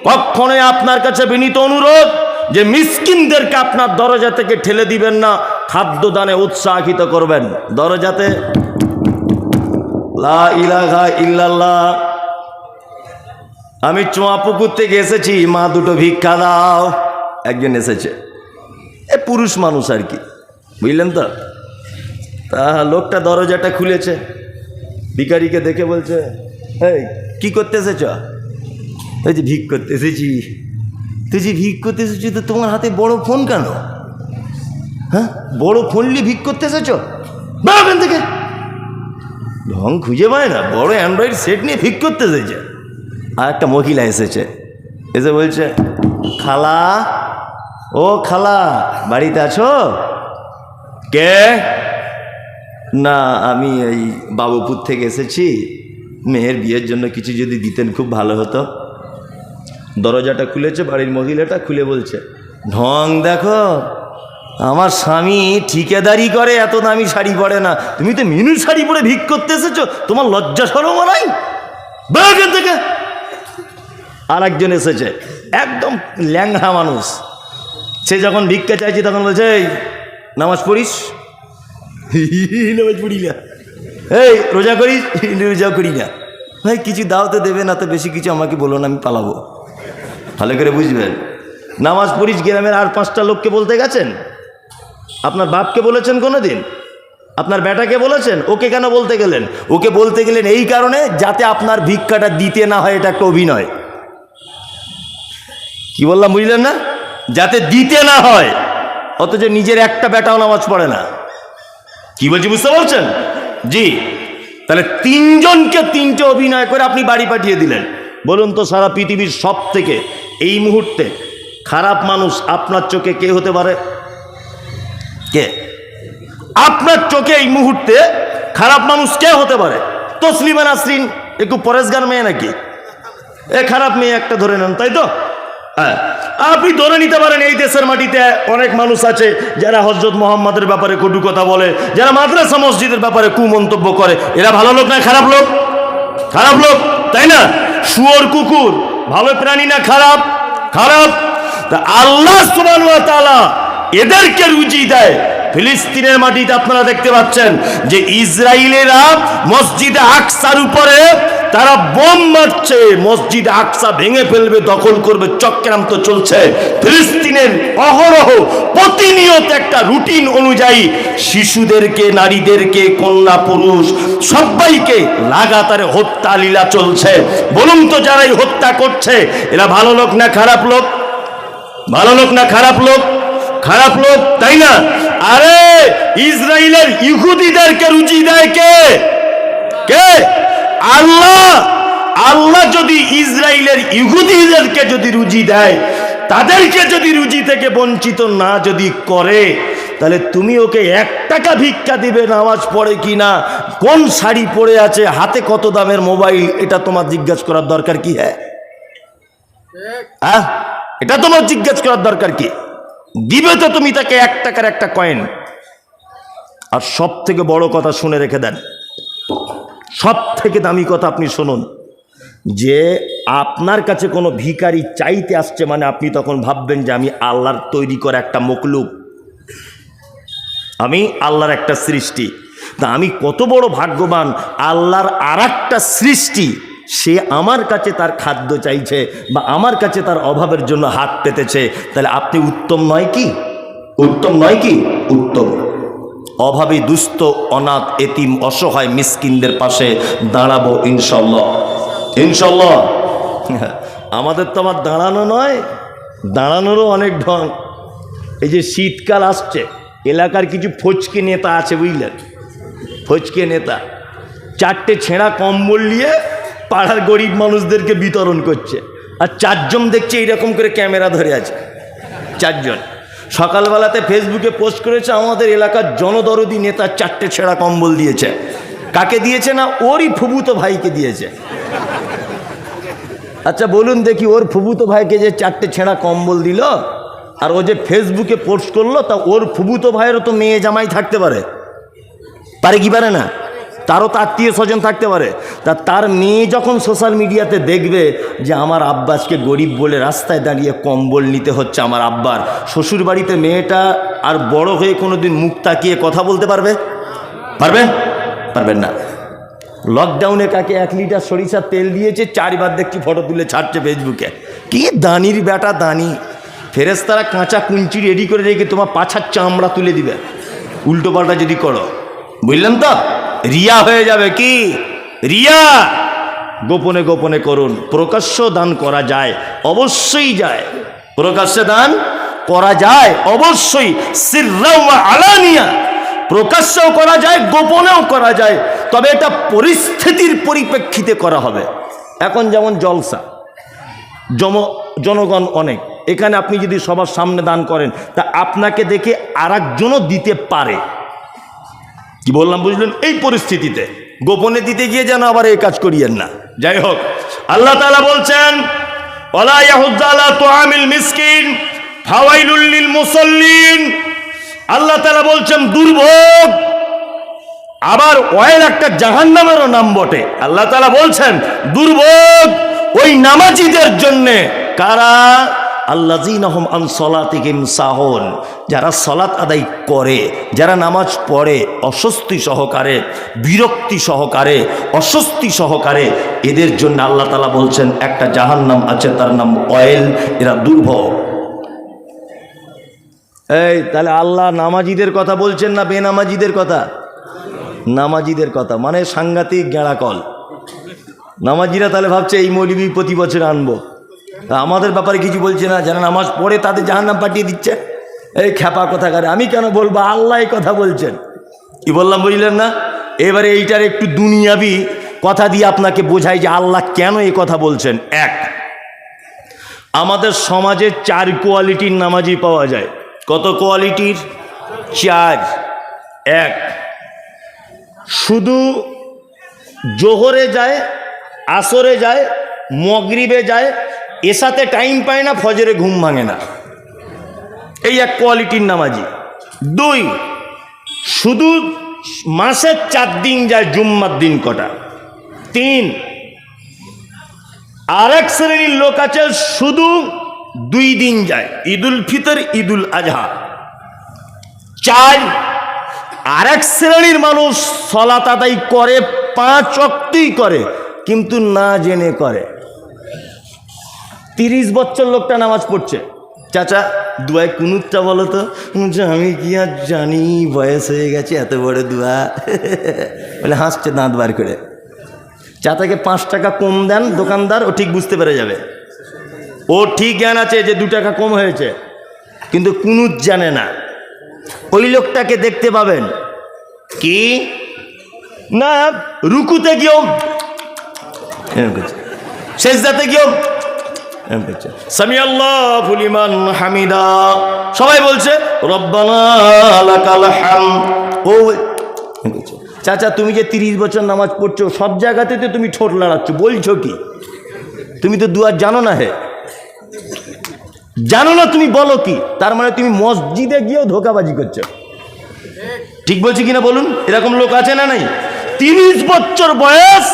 কখনোই আপনার কাছে বিনীত অনুরোধ যে মিসকিনদেরকে আপনার দরজা থেকে ঠেলে দিবেন না, খাদ্য দানে উৎসাহিত করবেন। দরজাতে লা ইলাহা ইল্লাল্লাহ। আমি চোয়াপুকুর থেকে এসেছি, মা দুটো ভিক্ষা দাও। একজন এসেছে, এ পুরুষ মানুষ আর কি, বুঝলেন তো? তা লোকটা দরজাটা খুলেছে, ভিখারিকে দেখে বলছে এই কি করতে এসেছ? ওই যে ভিক করতে এসেছি। তুই যে ভিক করতে এসেছি তো তোমার হাতে বড় ফোন কেন? হ্যাঁ, বড় ফোন নিয়ে ভিক করতে এসেছ? ওখান থেকে ঢং খুঁজে পায় না, বড় অ্যান্ড্রয়েড সেট নিয়ে ভিক করতে এসেছে। আর একটা মহিলা এসেছে, এসে বলছে খালা, ও খালা বাড়িতে আছো? কে? না আমি এই বাবুপুর থেকে এসেছি, মেয়ের বিয়ের জন্য কিছু যদি দিতেন খুব ভালো হতো। দরজাটা খুলেছে, বাড়ির মহিলাটা খুলে বলছে ঢং দেখো, আমার স্বামী ঠিকাদারি করে, এত দামি শাড়ি পরে না, তুমি তো মিনু শাড়ি পরে ভিক করতে এসেছো, তোমার লজ্জা শরম নাই? এখান থেকে আর একজন এসেছে, একদম ল্যাংড়া মানুষ। সে যখন ভিক্ষা চাইছে তখন বলছে এই নামাজ পড়িস? নামাজ পড়ি না। এই রোজা করিস? রোজা করি না। ভাই কিছু দাও তো দেবে না, তো বেশি কিছু আমাকে বলো না, আমি পালাবো। ভালো করে বুঝবেন, নামাজ পড়িস গ্রামের আর 5টা লোককে বলতে গেছেন? আপনার বাপকে বলেছেন কোনোদিন? আপনার বেটাকে বলেছেন? ওকে কেন বলতে গেলেন? ওকে বলতে গেলেন এই কারণে যাতে আপনার ভিক্ষাটা দিতে না হয়, এটা একটা অভিনয়। কি বললাম বুঝলেন না? যাতে দিতে না হয়, অথচ নিজের একটা বেটাও নামাজ পড়ে না। কি বলছি বুঝতে পারছেন? জি। তাহলে তিনজনকে তিনটে অভিনয় করে আপনি বাড়ি পাঠিয়ে দিলেন। বলুন তো, সারা পৃথিবীর সব থেকে এই মুহূর্তে খারাপ মানুষ আপনার চোখে কে হতে পারে? কে আপনার চোখে এই মুহূর্তে খারাপ মানুষ কে হতে পারে? তসলিমা নাসরিন একটু পরেশগার মেয়ে নাকি? এ খারাপ মেয়ে একটা ধরে নেন, তাই তো? হ্যাঁ, আপনি ধরে নিতে পারেন এই দেশের মাটিতে অনেক মানুষ আছে যারা হযরত মুহাম্মাদের ব্যাপারে কটু কথা বলে, যারা মাদ্রাসা মসজিদের ব্যাপারে কুমন্তব্য করে। এরা ভালো লোক না খারাপ লোক? খারাপ লোক, তাই না? শুয়োর কুকুর ভালো প্রাণী না খারাপ? খারাপ। তা আল্লাহ সুবহানাহু ওয়া তাআলা এদেরকে রুজি দেয়। ফিলিস্তিনের মাটিতে আপনারা দেখতে পাচ্ছেন যে ইসরায়েলেরা মসজিদে আকসার উপরে তারা বোম মারছে, মসজিদ আকসা ভেঙে ফেলবে, দখল করবে, চক্রান্ত চলছে। ফিলিস্তিনের অহরহ প্রতিনিয়ত একটা রুটিন অনুযায়ী শিশুদেরকে, নারীদেরকে, কন্যা পুরুষ সবাইকে লাগাতারে হত্যা লীলা চলছে। বলুন তো, যারা এই হত্যা করছে এরা ভালো লোক না খারাপ লোক? ভালো লোক না খারাপ লোক? খারাপ লোক, তাই না? আরে ইসরায়েলের ইহুদিদেরকে রুজি দেয় কে? কে? আল্লাহ। আল্লাহ যদি ইসরায়েলের ইহুদিদেরকে যদি রুজি দেয়, তাদেরকে যদি রুজি থেকে বঞ্চিত না যদি করে, তাহলে তুমি ওকে 1 টাকা ভিক্ষা দিবে, নামাজ পড়ে কি না, কোন শাড়ি পরে আছে, হাতে কত দামের মোবাইল, এটা তোমার জিজ্ঞাসা করার দরকার কি? হ্যাঁ, এটা তোমার জিজ্ঞাসা করার দরকার কি? দিবে তো তুমি তাকে 1 টাকার একটা কয়েন। আর সব থেকে বড় কথা শুনে রেখে দেন, সব থেকে দামি কথা আপনি শুনুন, যে আপনার কাছে কোনো ভিখারি চাইতে আসছে মানে আপনি তখন ভাববেন যে আমি আল্লাহর তৈরি করা একটা মখলুক, আমি আল্লাহর একটা সৃষ্টি। তা আমি কত বড় ভাগ্যবান, আল্লাহর আর একটা সৃষ্টি, সে আমার কাছে তার খাদ্য চাইছে বা আমার কাছে তার অভাবের জন্য হাত পেতেছে। তাহলে আপনি উত্তম নয় কি? উত্তম নয় কি? উত্তম। অভাবী, দুস্থ, অনাথ, এতিম, অসহায়, মিসকিনদের পাশে দাঁড়াবো ইনশাল্লাহ। ইনশাল্লাহ। আমাদের তো আবার দাঁড়ানো নয়, দাঁড়ানোরও অনেক ঢং। এই যে শীতকাল আসছে, এলাকার কিছু ফচকে নেতা আছে বুঝলেন, ফচকে নেতা 4টে ছেঁড়া কম্বল নিয়ে পাড়ার গরিব মানুষদেরকে বিতরণ করছে। আর 4 জন দেখছে এইরকম করে ক্যামেরা ধরে আছে, 4 জন। সকালবেলাতে ফেসবুকে পোস্ট করেছে আমাদের এলাকার জনদরদি নেতা 4টে ছেঁড়া কম্বল দিয়েছে। কাকে দিয়েছে? না, ওরই ফুফুতো ভাইকে দিয়েছে। আচ্ছা বলুন দেখি, ওর ফুফুতো ভাইকে যে 4টে ছেঁড়া কম্বল দিল আর ও যে ফেসবুকে পোস্ট করলো, তা ওর ফুফুতো ভাইয়েরও তো মেয়ে জামাই থাকতে পারে, পারে কি পারে না? তারও তো আত্মীয় স্বজন থাকতে পারে। তা তার মেয়ে যখন সোশ্যাল মিডিয়াতে দেখবে যে আমার আব্বাসকে গরিব বলে রাস্তায় দাঁড়িয়ে কম্বল নিতে হচ্ছে আমার আব্বার, শ্বশুর বাড়িতে মেয়েটা আর বড় হয়ে কোনোদিন মুখ তাকিয়ে কথা বলতে পারবে? পারবে? পারবেন না। লকডাউনে কাকে 1 লিটার সরিষার তেল দিয়েছে, 4 বার দেখছি ফটো তুলে ছাড়ছে ফেসবুকে। কি দানির বেটা দানি, ফেরেশতারা কাঁচা কুঞ্চি রেডি করে রেখে তোমার পাছার চামড়া তুলে দিবে উল্টো পাল্টা যদি করো, বুঝলেন তো? রিয়া হয়ে যাবে। কি রিয়া? গোপনে গোপনে করুন, প্রকাশ্য দান করা যায়, অবশ্যই যায়। প্রকাশ্যে দান করা যায় অবশ্যই, সিররা ওয়া আলানিয়া, প্রকাশ্যেও করা যায়, গোপনেও করা যায়, তবে এটা পরিস্থিতির পরিপ্রেক্ষিতে করা হবে। এখন যেমন জলসা, জনগণ অনেক, এখানে আপনি যদি সবার সামনে দান করেন তা আপনাকে দেখে আরেকজনও দিতে পারে। কি বললাম বুঝলেন? এই পরিস্থিতিতে গোপনে দিতে গিয়ে যেন আবার এই কাজ করিয়েন না। যাই হোক, আল্লাহ তাআলা বলছেন ওয়ালা ইয়াহুজ্জু আলা তুআমিল মিসকিন ফাওয়াইলুল লিল মুসাল্লিন। আল্লাহ তাআলা বলছেন দুর্ভোগ, আবার ওয়াইল একটা জাহান্নামেরও নাম বটে। আল্লাহ তাআলা বলছেন দুর্ভোগ ওই নামাজীদের জন্যে। কারা? আল্লাযীনা হুম আন সলাতিহিম সাহুন, যারা সলাত আদায় করে, যারা নামাজ পড়ে অস্বস্তি সহকারে, বিরক্তি সহকারে, অস্বস্তি সহকারে, এদের জন্য আল্লাহ তাআলা বলছেন একটা জাহান্নাম আছে, তার নাম অয়েল। এরা দুর্ভোগ। এই তাহলে আল্লাহ নামাজিদের কথা বলছেন না বেনামাজিদের কথা? নামাজিদের কথা, মানে সাংঘাতিক গেঁড়াকল। নামাজিরা তাহলে ভাবছে এই মৌলবি প্রতি বছর আনবো, তা আমাদের ব্যাপারে কিছু বলছে না, যারা নামাজ পড়ে তাদের জাহান্নাম পাঠিয়ে দিচ্ছে। এই খ্যাপা কথাকারে আমি কেন বলবো? আল্লাহ এই কথা বলছেন। কি বললাম বুঝলেন না? এবারে এইটার একটু দুনিয়াবি কথা দিয়ে আপনাকে বোঝাই যে আল্লাহ কেন এই কথা বলছেন। এক, আমাদের সমাজে 4 কোয়ালিটির নামাজি পাওয়া যায়। কত কোয়ালিটির? 4। 1, শুধু জোহরে যায়, আসরে যায়, মগরিবে যায়, এসাতে টাইম পায় না, ফজরে ঘুম ভাঙে না, এই 1 কোয়ালিটির নামাজি। 2, শুধু মাসে 4 দিন যায়, জুম্মার দিন কটা। 3, আরেক শ্রেণীর লোক আছে শুধু 2 দিন যায়, ঈদুল ফিতর, ঈদুল আজহা। 4, আরেক শ্রেণীর মানুষ সালাত আদায় করে, 5 ওয়াক্তই করে, কিন্তু না জেনে করে। 30 বছর লোকটা নামাজ পড়ছে। চাচা দুয়ায় কুনুতটা বলো তো। আমি কি আর জানি, বয়স হয়ে গেছে, এত বড় দুয়া। বলে হাসছে দাঁত বার করে। চাচাকে 5 টাকা কম দেন দোকানদার, ও ঠিক বুঝতে পেরে যাবে। ও ঠিক জ্ঞান আছে যে 2 টাকা কম হয়েছে, কিন্তু কুনুত জানে না। ওই লোকটাকে দেখতে পাবেন কি না, রুকুতে গিয়েও সেজদাতে গিয়েও সামি আল্লাহু লিমান হামিদা, সবাই বলছে রব্বানা লাকাল হামদ। ও চাচা তুমি যে 30 বছর নামাজ পড়ছো, সব জায়গাতে তো তুমি ঠোঁট লড়াচ্ছ, বলছো কি? তুমি তো দুয়ার জানো না, হে জানো না, তুমি বলো কি? তার মানে তুমি মসজিদে গিয়েও ধোঁকাবাজি করছো। ঠিক বলছি কিনা বলুন? এরকম লোক আছে না নাই? 30 বছর বয়স,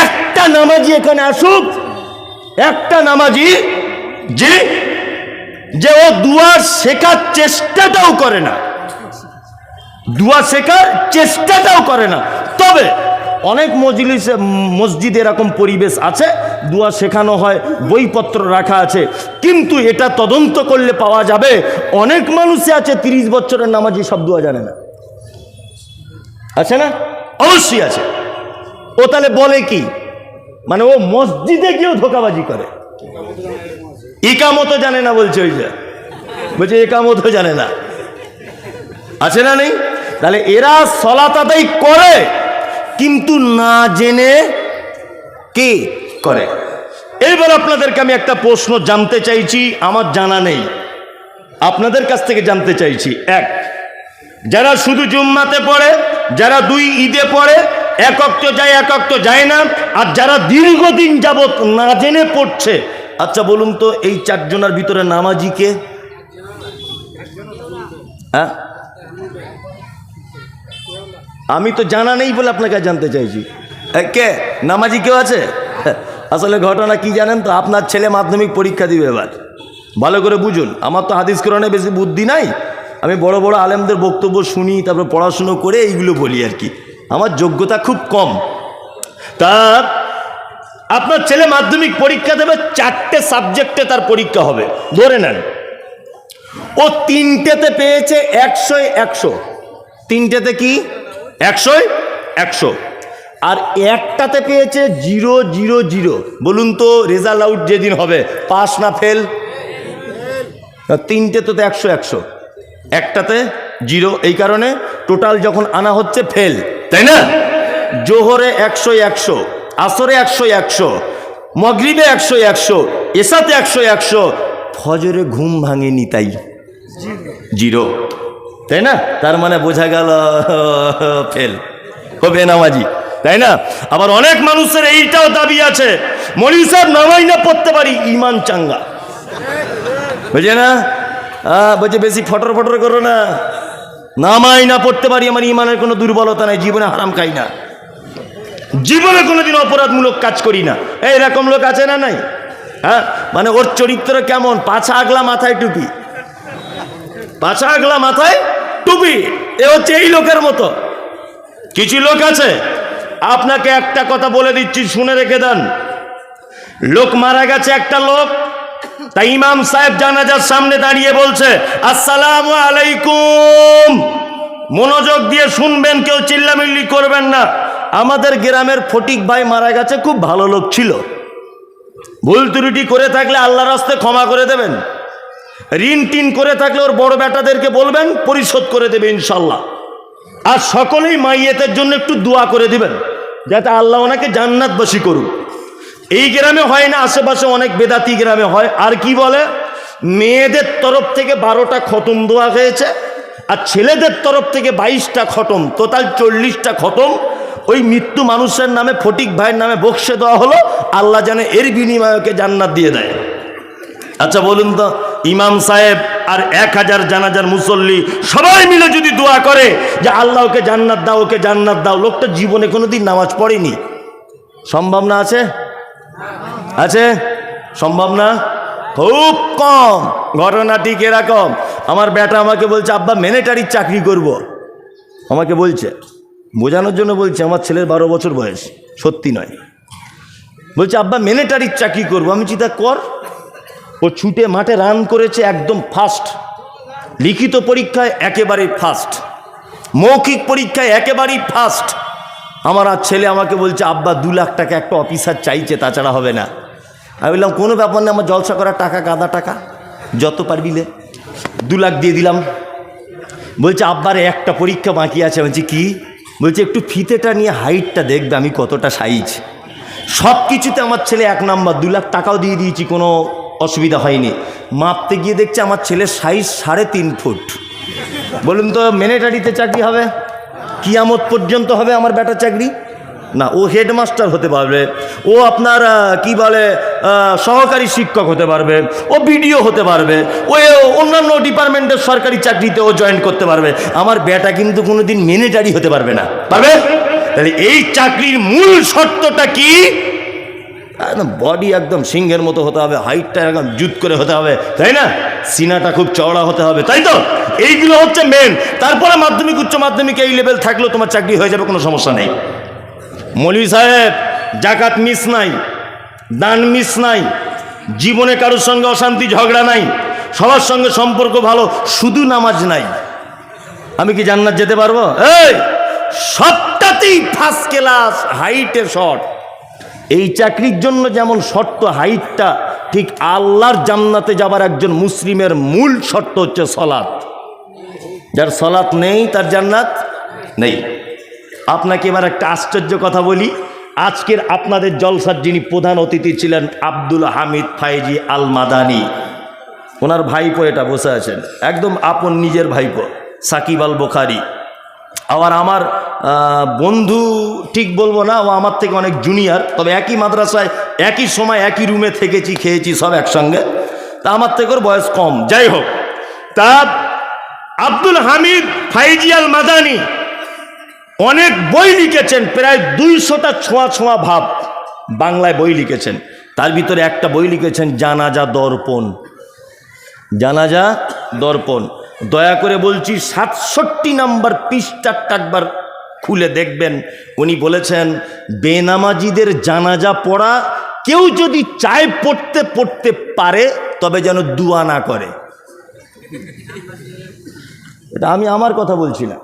একটা নামাজি এখানে আসুক, একটা নামাজি যে ও দুয়া শেখার চেষ্টাটাও করে না, দুয়া শেখার চেষ্টাটাও করে না। তবে অনেক মসজিদে এরকম পরিবেশ আছে, দুয়া শেখানো হয়, বইপত্র রাখা আছে, কিন্তু এটা তদন্ত করলে পাওয়া যাবে অনেক মানুষই আছে 30 বছরের নামাজি, সব দুয়া জানে না। আছে না? অবশ্যই আছে। ও তাহলে বলে কি? মানে ও মসজিদে গিয়েও ধোঁকাবাজি করে। ইকামতও জানে না বলছে, ওই যে বলছে ইকামতও জানে না। আছে না নেই? তাহলে এরা সালাত আদায় করে, কিন্তু না জেনে কি করে। এবার আপনাদেরকে আমি একটা প্রশ্ন জানতে চাইছি, আমার জানা নেই, আপনাদের কাছ থেকে জানতে চাইছি। 1, যারা শুধু জুম্মাতে পড়ে, যারা 2 ঈদে পড়ে, 1 ওয়াক্ত যায় 1 ওয়াক্ত যায় না, আর যারা দীর্ঘদিন যাবত না জেনে পড়ছে, আচ্ছা বলুন তো এই 4 জনের ভিতরে নামাজি কে? হ্যাঁ, আমি তো জানা নেই বলে আপনাকে জানতে চাইছি। কে নামাজি কেউ আছে? আসলে ঘটনা কি জানেন তো, আপনার ছেলে মাধ্যমিক পরীক্ষা দিবে এবার, ভালো করে বুঝুন। আমার তো হাদিস কোরআনে বেশি বুদ্ধি নাই, আমি বড় বড় আলেমদের বক্তব্য শুনি, তারপর পড়াশুনো করে এইগুলো বলি আর কি, আমার যোগ্যতা খুব কম। তা আপনার ছেলে মাধ্যমিক পরীক্ষা দেবে, 4টে সাবজেক্টে তার পরীক্ষা হবে, ধরে নেন ও 3টেতে পেয়েছে 100-100, 3টেতে কি 100-100, আর একটাতে পেয়েছে 0-0-0। বলুন তো রেজাল্ট আউট যেদিন হবে, পাস না ফেল? 3টে তো 100-100, একটাতে 0, এই কারণে টোটাল যখন আনা হচ্ছে ফেল, তাই না? জোহরে 100-100, আসরে 100-100, মগরিবে 100-100, এসাতে 100-100, ফজরে ঘুম ভাঙেনি তাই 0, তাই না? তার মানে বোঝা গেল ফেল, হবে নামাজি, তাই না? আবার অনেক মানুষের এইটাও দাবি আছে, মৌলভী সাহেব নামাই না পড়তে পারি, ইমান চাঙ্গা, বুঝে না? বলছে বেশি ফটর ফটর করো না, নামাই না পড়তে পারি, আমার ইমানের কোনো দুর্বলতা নাই, জীবনে হারাম খাই না, জীবনে কোনোদিন অপরাধমূলক কাজ করি না, এইরকম লোক আছে না নাই? হ্যাঁ, মানে ওর চরিত্র কেমন? পাছা আগলা মাথায় টুপি, পাছা আগলা মাথায় টুপি, এ হচ্ছে এই লোকের মতো। কিছু লোক আছে, আপনাকে একটা কথা বলে দিচ্ছি, শুনে রেখে দেন। লোক মারা গেছে, একটা লোক তাই ইমাম সাহেব জানাজার সামনে দাঁড়িয়ে বলছে আসসালামু আলাইকুম, মনোযোগ দিয়ে শুনবেন, কেউ চিল্লামিল্লি করবেন না। আমাদের গ্রামের ফটিক ভাই মারা গেছে, খুব ভালো লোক ছিল, ভুল ত্রুটি করে থাকলে আল্লাহর রাস্তায় ক্ষমা করে দেবেন, ঋণ টিন করে থাকলে ওর বড় বেটাদেরকে বলবেন পরিশোধ করে দেবে ইনশাল্লাহ। আর সকলেই মাইয়েতের জন্য একটু দোয়া করে দিবেন যাতে আল্লাহ ওনাকে জান্নাতবাসী করুক। এই গ্রামে হয় না, আশেপাশে অনেক বেদাতি গ্রামে হয়। আর কি বলে, মেয়েদের তরফ থেকে 12টা খতম দোয়া হয়েছে আর ছেলেদের তরফ থেকে 22টা খতম, টোটাল 40টা খতম ওই মৃত্যু মানুষের নামে ফটিক ভাইয়ের নামে বক্সে দেওয়া হলো, আল্লাহ যেন এর বিনিময়ে ওকে জান্নাত দিয়ে দেয়। আচ্ছা বলুন তো, ইমাম সাহেব আর 1000 জানাজার মুসল্লি সবাই মিলে যদি দোয়া করে যে আল্লাহ ওকে জান্নাত দাও, ওকে জান্নাত দাও, লোকটা জীবনে কোনোদিন নামাজ পড়েনি, সম্ভব না? আছে আছে সম্ভব না? খুব কম। ঘটনা ঠিক এরকম, আমার বেটা আমাকে বলছে আব্বা মিলিটারির চাকরি করব। আমাকে বলছে, বোঝানোর জন্য বলছে, আমার ছেলের 12 বছর বয়স, সত্যি নয়। বলছে আব্বা মিলিটারির চাকরি করব। আমি চিন্তা কর, ও ছুটে মাঠে রান করেছে একদম ফার্স্ট, লিখিত পরীক্ষায় একেবারেই ফার্স্ট, মৌখিক পরীক্ষায় একেবারেই ফার্স্ট। আমার আর ছেলে আমাকে বলছে আব্বা 2 লাখ টাকা একটা অফিসার চাইছে, তাছাড়া হবে না। আমি বললাম কোনো ব্যাপার না, আমার জলসা করার টাকা, গাদা টাকা, যত পারবিলে 2 লাখ দিয়ে দিলাম। বলছে আব্বার একটা পরীক্ষা বাকি আছে। বলছি কি? বলছে একটু ফিতেটা নিয়ে হাইটটা দেখবে আমি কতটা সাইজ। সব কিছুতে আমার ছেলে 1 নাম্বার, 2 লাখ টাকাও দিয়ে দিয়েছি, কোনো অসুবিধা হয়নি। মাপতে গিয়ে দেখছে আমার ছেলের সাইজ 3.5 ফুট। বলুন তো মিলিটারিতে চাকরি হবে? কিয়ামত পর্যন্ত হবে আমার বেটার চাকরি? না, ও হেডমাস্টার হতে পারবে, ও আপনার কি বলে সহকারী শিক্ষক হতে পারবে, ও বিডিও হতে পারবে, ও অন্যান্য ডিপার্টমেন্টের সরকারি চাকরিতে ও জয়েন করতে পারবে। আমার বেটা কিন্তু কোনোদিন মিলিটারি হতে পারবে না। পারবে? তাহলে এই চাকরির মূল শর্তটা কি? একদম বডি একদম সিংহের মতো হতে হবে, হাইটটা একদম জুত করে হতে হবে, তাই না? সিনাটা খুব চওড়া হতে হবে, তাই তো? এইগুলো হচ্ছে মেন। তারপরে মাধ্যমিক উচ্চ মাধ্যমিক এই লেভেল থাকলেও তোমার চাকরি হয়ে যাবে, কোনো সমস্যা নেই। মৌলভী সাহেব, জাকাত মিস নাই, দান মিস নাই, জীবনে কারোর সঙ্গে অশান্তি ঝগড়া নাই, সবার সঙ্গে সম্পর্ক ভালো, শুধু নামাজ নাই। আমি কি জান্নাত যেতে পারবো? এই সবটাতেই ফার্স্ট ক্লাস, হাইটে শর্ট। এই চাকরির জন্য যেমন শর্ত হাইটটা, ঠিক আল্লাহর জান্নাতে যাবার একজন মুসলিমের মূল শর্ত হচ্ছে সলাৎ। যার সলাৎ নেই তার জান্নাত নেই। আপনাকে এবার একটা আশ্চর্য কথা বলি। আজকের আপনাদের জলসার যিনি প্রধান অতিথি ছিলেন আব্দুল হামিদ ফাইজি আল মাদানি, ওনার ভাইপো এটা বসে আছেন, একদম আপন নিজের ভাইপো, সাকিব আল বুখারী। আবার আমার বন্ধু ঠিক বলবো না, ও আমার থেকে অনেক জুনিয়র, তবে একই মাদ্রাসায় একই সময় একই রুমে থেকেছি, খেয়েছি সব একসঙ্গে, তা আমার থেকে ওর বয়স কম। যাই হোক, তা আব্দুল হামিদ ফাইজি আল মাদানি অনেক বই লিখেছেন, প্রায় 200টা ছোঁয়া ভাব বাংলায় বই লিখেছেন। তার ভিতরে একটা বই লিখেছেন জানাজা দর্পণ। জানাজা দর্পণ, দয়া করে বলছি 67 নম্বর পৃষ্ঠাটা একবার খুলে দেখবেন। উনি বলেছেন বেনামাজিদের জানাজা পড়া কেউ যদি চায় পড়তে পারে, তবে যেন দুয়া না করে। এটা আমি আমার কথা বলছি না,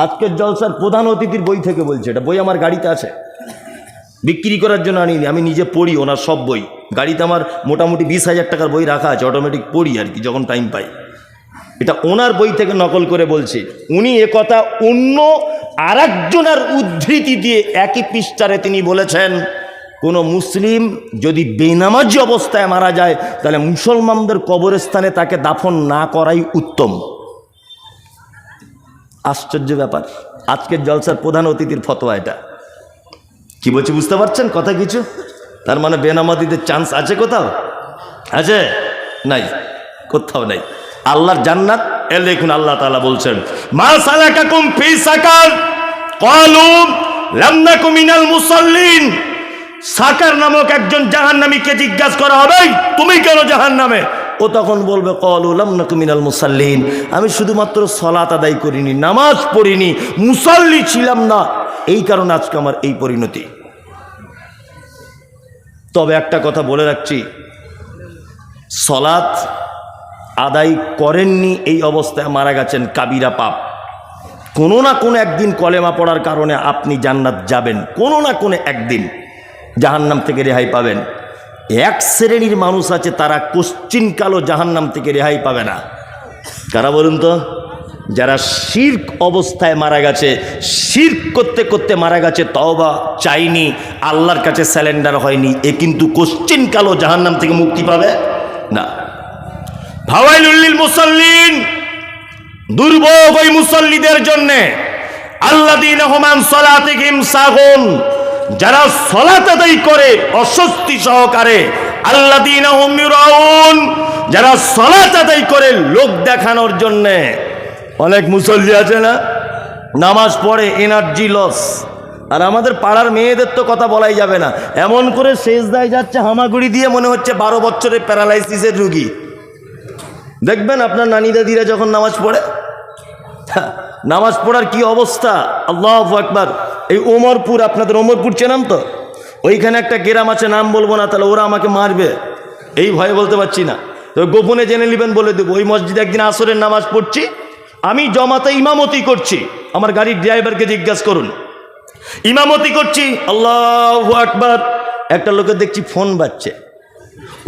আজকের জলসার প্রধান অতিথির বই থেকে বলছি। এটা বই আমার গাড়িতে আছে, বিক্রি করার জন্য আনিনি, আমি নিজে পড়ি ওনার সব বই। গাড়িতে আমার মোটামুটি 20,000 টাকার বই রাখা আছে, অটোমেটিক পড়ি আর কি যখন টাইম পাই। এটা ওনার বই থেকে নকল করে বলছি। উনি একথা অন্য আরেকজনের উদ্ধৃতি দিয়ে একই পৃষ্ঠারে তিনি বলেছেন, কোনো মুসলিম যদি বেনামাজি অবস্থায় মারা যায় তাহলে মুসলমানদের কবরস্থানে তাকে দাফন না করাই উত্তম। আশ্চর্য ব্যাপার, আজকের জলসার প্রধান অতিথির ফতোয়া এটা। কি বলছি বুঝতে পারছেন কথা কিছু? তার মানে বেনামাজিদের চান্স আছে কোথাও? আছে? নাই, কোথাও নাই। আল্লাহর জান্নাত এ দেখুন, আল্লাহ তাআলা বলছেন মা সালাকাকুম ফি সাকার ক্বালু লাম নাকু মিনাল মুসাল্লিন। সাকার নামক একজন জাহান্নামীকে জিজ্ঞাসা করা হবে তুমি কেন জাহান্নামে? ও তখন বলবে ক্বালু লাম নাকু মিনাল মুসাল্লিন, আমি শুধুমাত্র সালাত আদায় করিনি, নামাজ পড়িনি, মুসাল্লি ছিলাম না, এই কারণে আজকে আমার এই পরিণতি। তবে একটা কথা বলে রাখছি, সলাত আদায় করেননি, এই অবস্থায় মারা গেছেন, কাবিরা পাপ। কোনো না কোনো একদিন কলেমা পড়ার কারণে আপনি জান্নাত যাবেন, কোনো না কোনো একদিন জাহান্নাম থেকে রেহাই পাবেন। এক শ্রেণীর মানুষ আছে, তারা কোশ্চিনকালও জাহান্নাম থেকে রেহাই পাবে না। কারা বলুন তো? যারা শিরক অবস্থায় মারা গেছে, শিরক করতে করতে মারা গেছে, তওবা চাইনি, আল্লাহর কাছে স্যালেন্ডার হয়নি, এ কিন্তু কোশ্চিনকালও জাহান্নাম থেকে মুক্তি পাবে না। ফাওয়াইলুল লিল মুসাল্লিন, দুর্ভোগ ওই মুসল্লিদের জন্য, আল্লাযীনা হুম আন সালাতিহিম সাহুন, যারা সালাত আদায় করে অস্বস্তি সহকারে, আল্লাযীনা হুম ইউরাউন, যারা সালাত আদায় করে লোক দেখানোর জন্য। অনেক মুসল্লি আছে না, নামাজ পড়ে এনার্জি লস, আর আমাদের পাড়ার মেয়েদের তো কথা বলাই যাবে না, এমন করে সেজদায় যাচ্ছে হামাগুড়ি দিয়ে, মনে হচ্ছে 12 বছরের প্যারালাইসিসের রোগী। দেখবেন আপনার নানি দাদিরা যখন নামাজ পড়ে, নামাজ পড়ার কি অবস্থা, আল্লাহু আকবার। এই ওমরপুর, আপনাদের ওমরপুর চেনান তো, ওইখানে একটা গ্রাম আছে, নাম বলবো না, তাহলে ওরা আমাকে মারবে, এই ভয়ে বলতে পারছি না, তো গোপনে জেনে নেবেন, বলে দেবো। ওই মসজিদে একদিন আসরের নামাজ পড়ছি, আমি জমাতে ইমামতি করছি, আমার গাড়ির ড্রাইভারকে জিজ্ঞাসা করুন, ইমামতি করছি, আল্লাহু আকবার। একটা লোকের দেখছি ফোন বাজছে,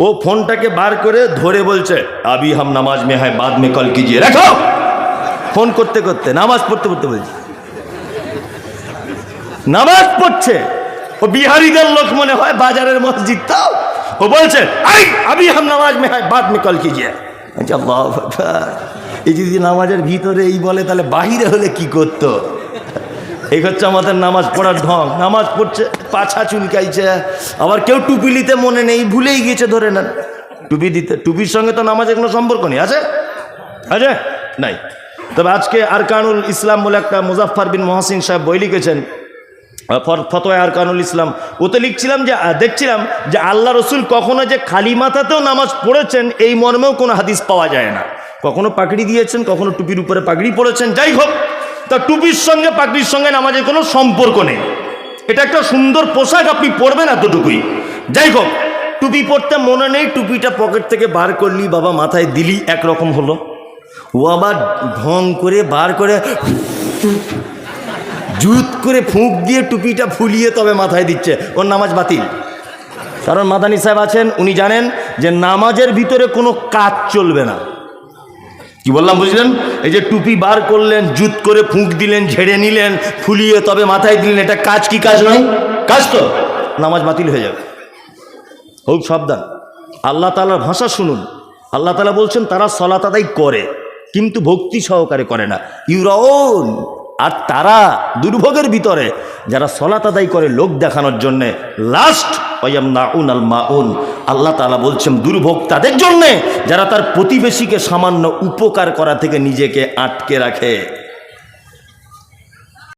ও ফোনটাকে বার করে ধরে বলছে, আবি হাম নামাজ মে হ্যায় বাদ মে কল কিজিয়ে, রাখো। ফোন করতে করতে নামাজ পড়তে পড়তে বলছে, নামাজ পড়ছে, ও বিহারিদের লোক মনে হয়, বাজারের মসজিদ তো, ও বলছে আবি হাম নামাজ মে হ্যায় বাদ মে কল কিজিয়ে। আল্লাহু আকবার। এই যদি নামাজের ভিতরে এই বলে, তাহলে বাহিরে হলে কি করতো? এই হচ্ছে আমাদের নামাজ পড়ার ঢং। নামাজ পড়ছে, পাছা চুলকাইছে, আবার কেউ টুপি নিতে মনে নেই, ভুলেই গিয়েছে, ধরে নেন টুপি দিতে। টুপির সঙ্গে তো নামাজের কোনো সম্পর্ক নেই, আছে আছে নাই। তবে আজকে আরকানুল ইসলাম বলে একটা মুজাফফর বিন মহসিন সাহেব বই লিখেছেন, ফতোয়া আরকানুল ইসলাম, ওতে লিখছিলাম যে, দেখছিলাম যে আল্লাহ রসুল কখনো যে খালি মাথাতেও নামাজ পড়েছেন এই মর্মেও কোনো হাদিস পাওয়া যায় না। কখনো পাগড়ি দিয়েছেন, কখনো টুপির উপরে পাগড়ি পড়েছেন, যাই হোক, তা টুপির সঙ্গে পাগড়ির সঙ্গে নামাজের কোনো সম্পর্ক নেই। এটা একটা সুন্দর পোশাক, আপনি পরবেন এতটুকুই। যাই হোক, টুপি পরতে মনে নেই, টুপিটা পকেট থেকে বার করলি, বাবা মাথায় দিলি, একরকম হলো। ও আবার ঢং করে বার করে জুত করে ফুঁক দিয়ে টুপিটা ফুলিয়ে তবে মাথায় দিচ্ছে, ওর নামাজ বাতিল। কারণ মাদানী সাহেব আছেন, উনি জানেন যে নামাজের ভিতরে কোনো কাজ চলবে না। কি বললাম বুঝলেন? এই যে টুপি বার করলেন, জুত করে ফুঁক দিলেন, ঝেড়ে নিলেন, ফুলিয়ে তবে মাথায় দিলেন, এটা কাজ কি কাজ নয়? কাজ তো, নামাজ বাতিল হয়ে যাবে। খুব সাবধান, আল্লাহ তাআলার ভাষা শুনুন। আল্লাহ তাআলা বলছেন তারা সালাত আদায় করে কিন্তু ভক্তি সহকারে করে না, ইউরাউন। আর তারা দুর্ভোগের ভিতরে, যারা সালাত আদায় করে লোক দেখানোর জন্যে, লাস্ট ওয়ায়ামনাউন আল মাউন, আল্লাহ তাআলা বলছেন দুর্ভোগ তাদের জন্যে যারা তার প্রতিবেশীকে সামান্য উপকার করা থেকে নিজেকে আটকে রাখে।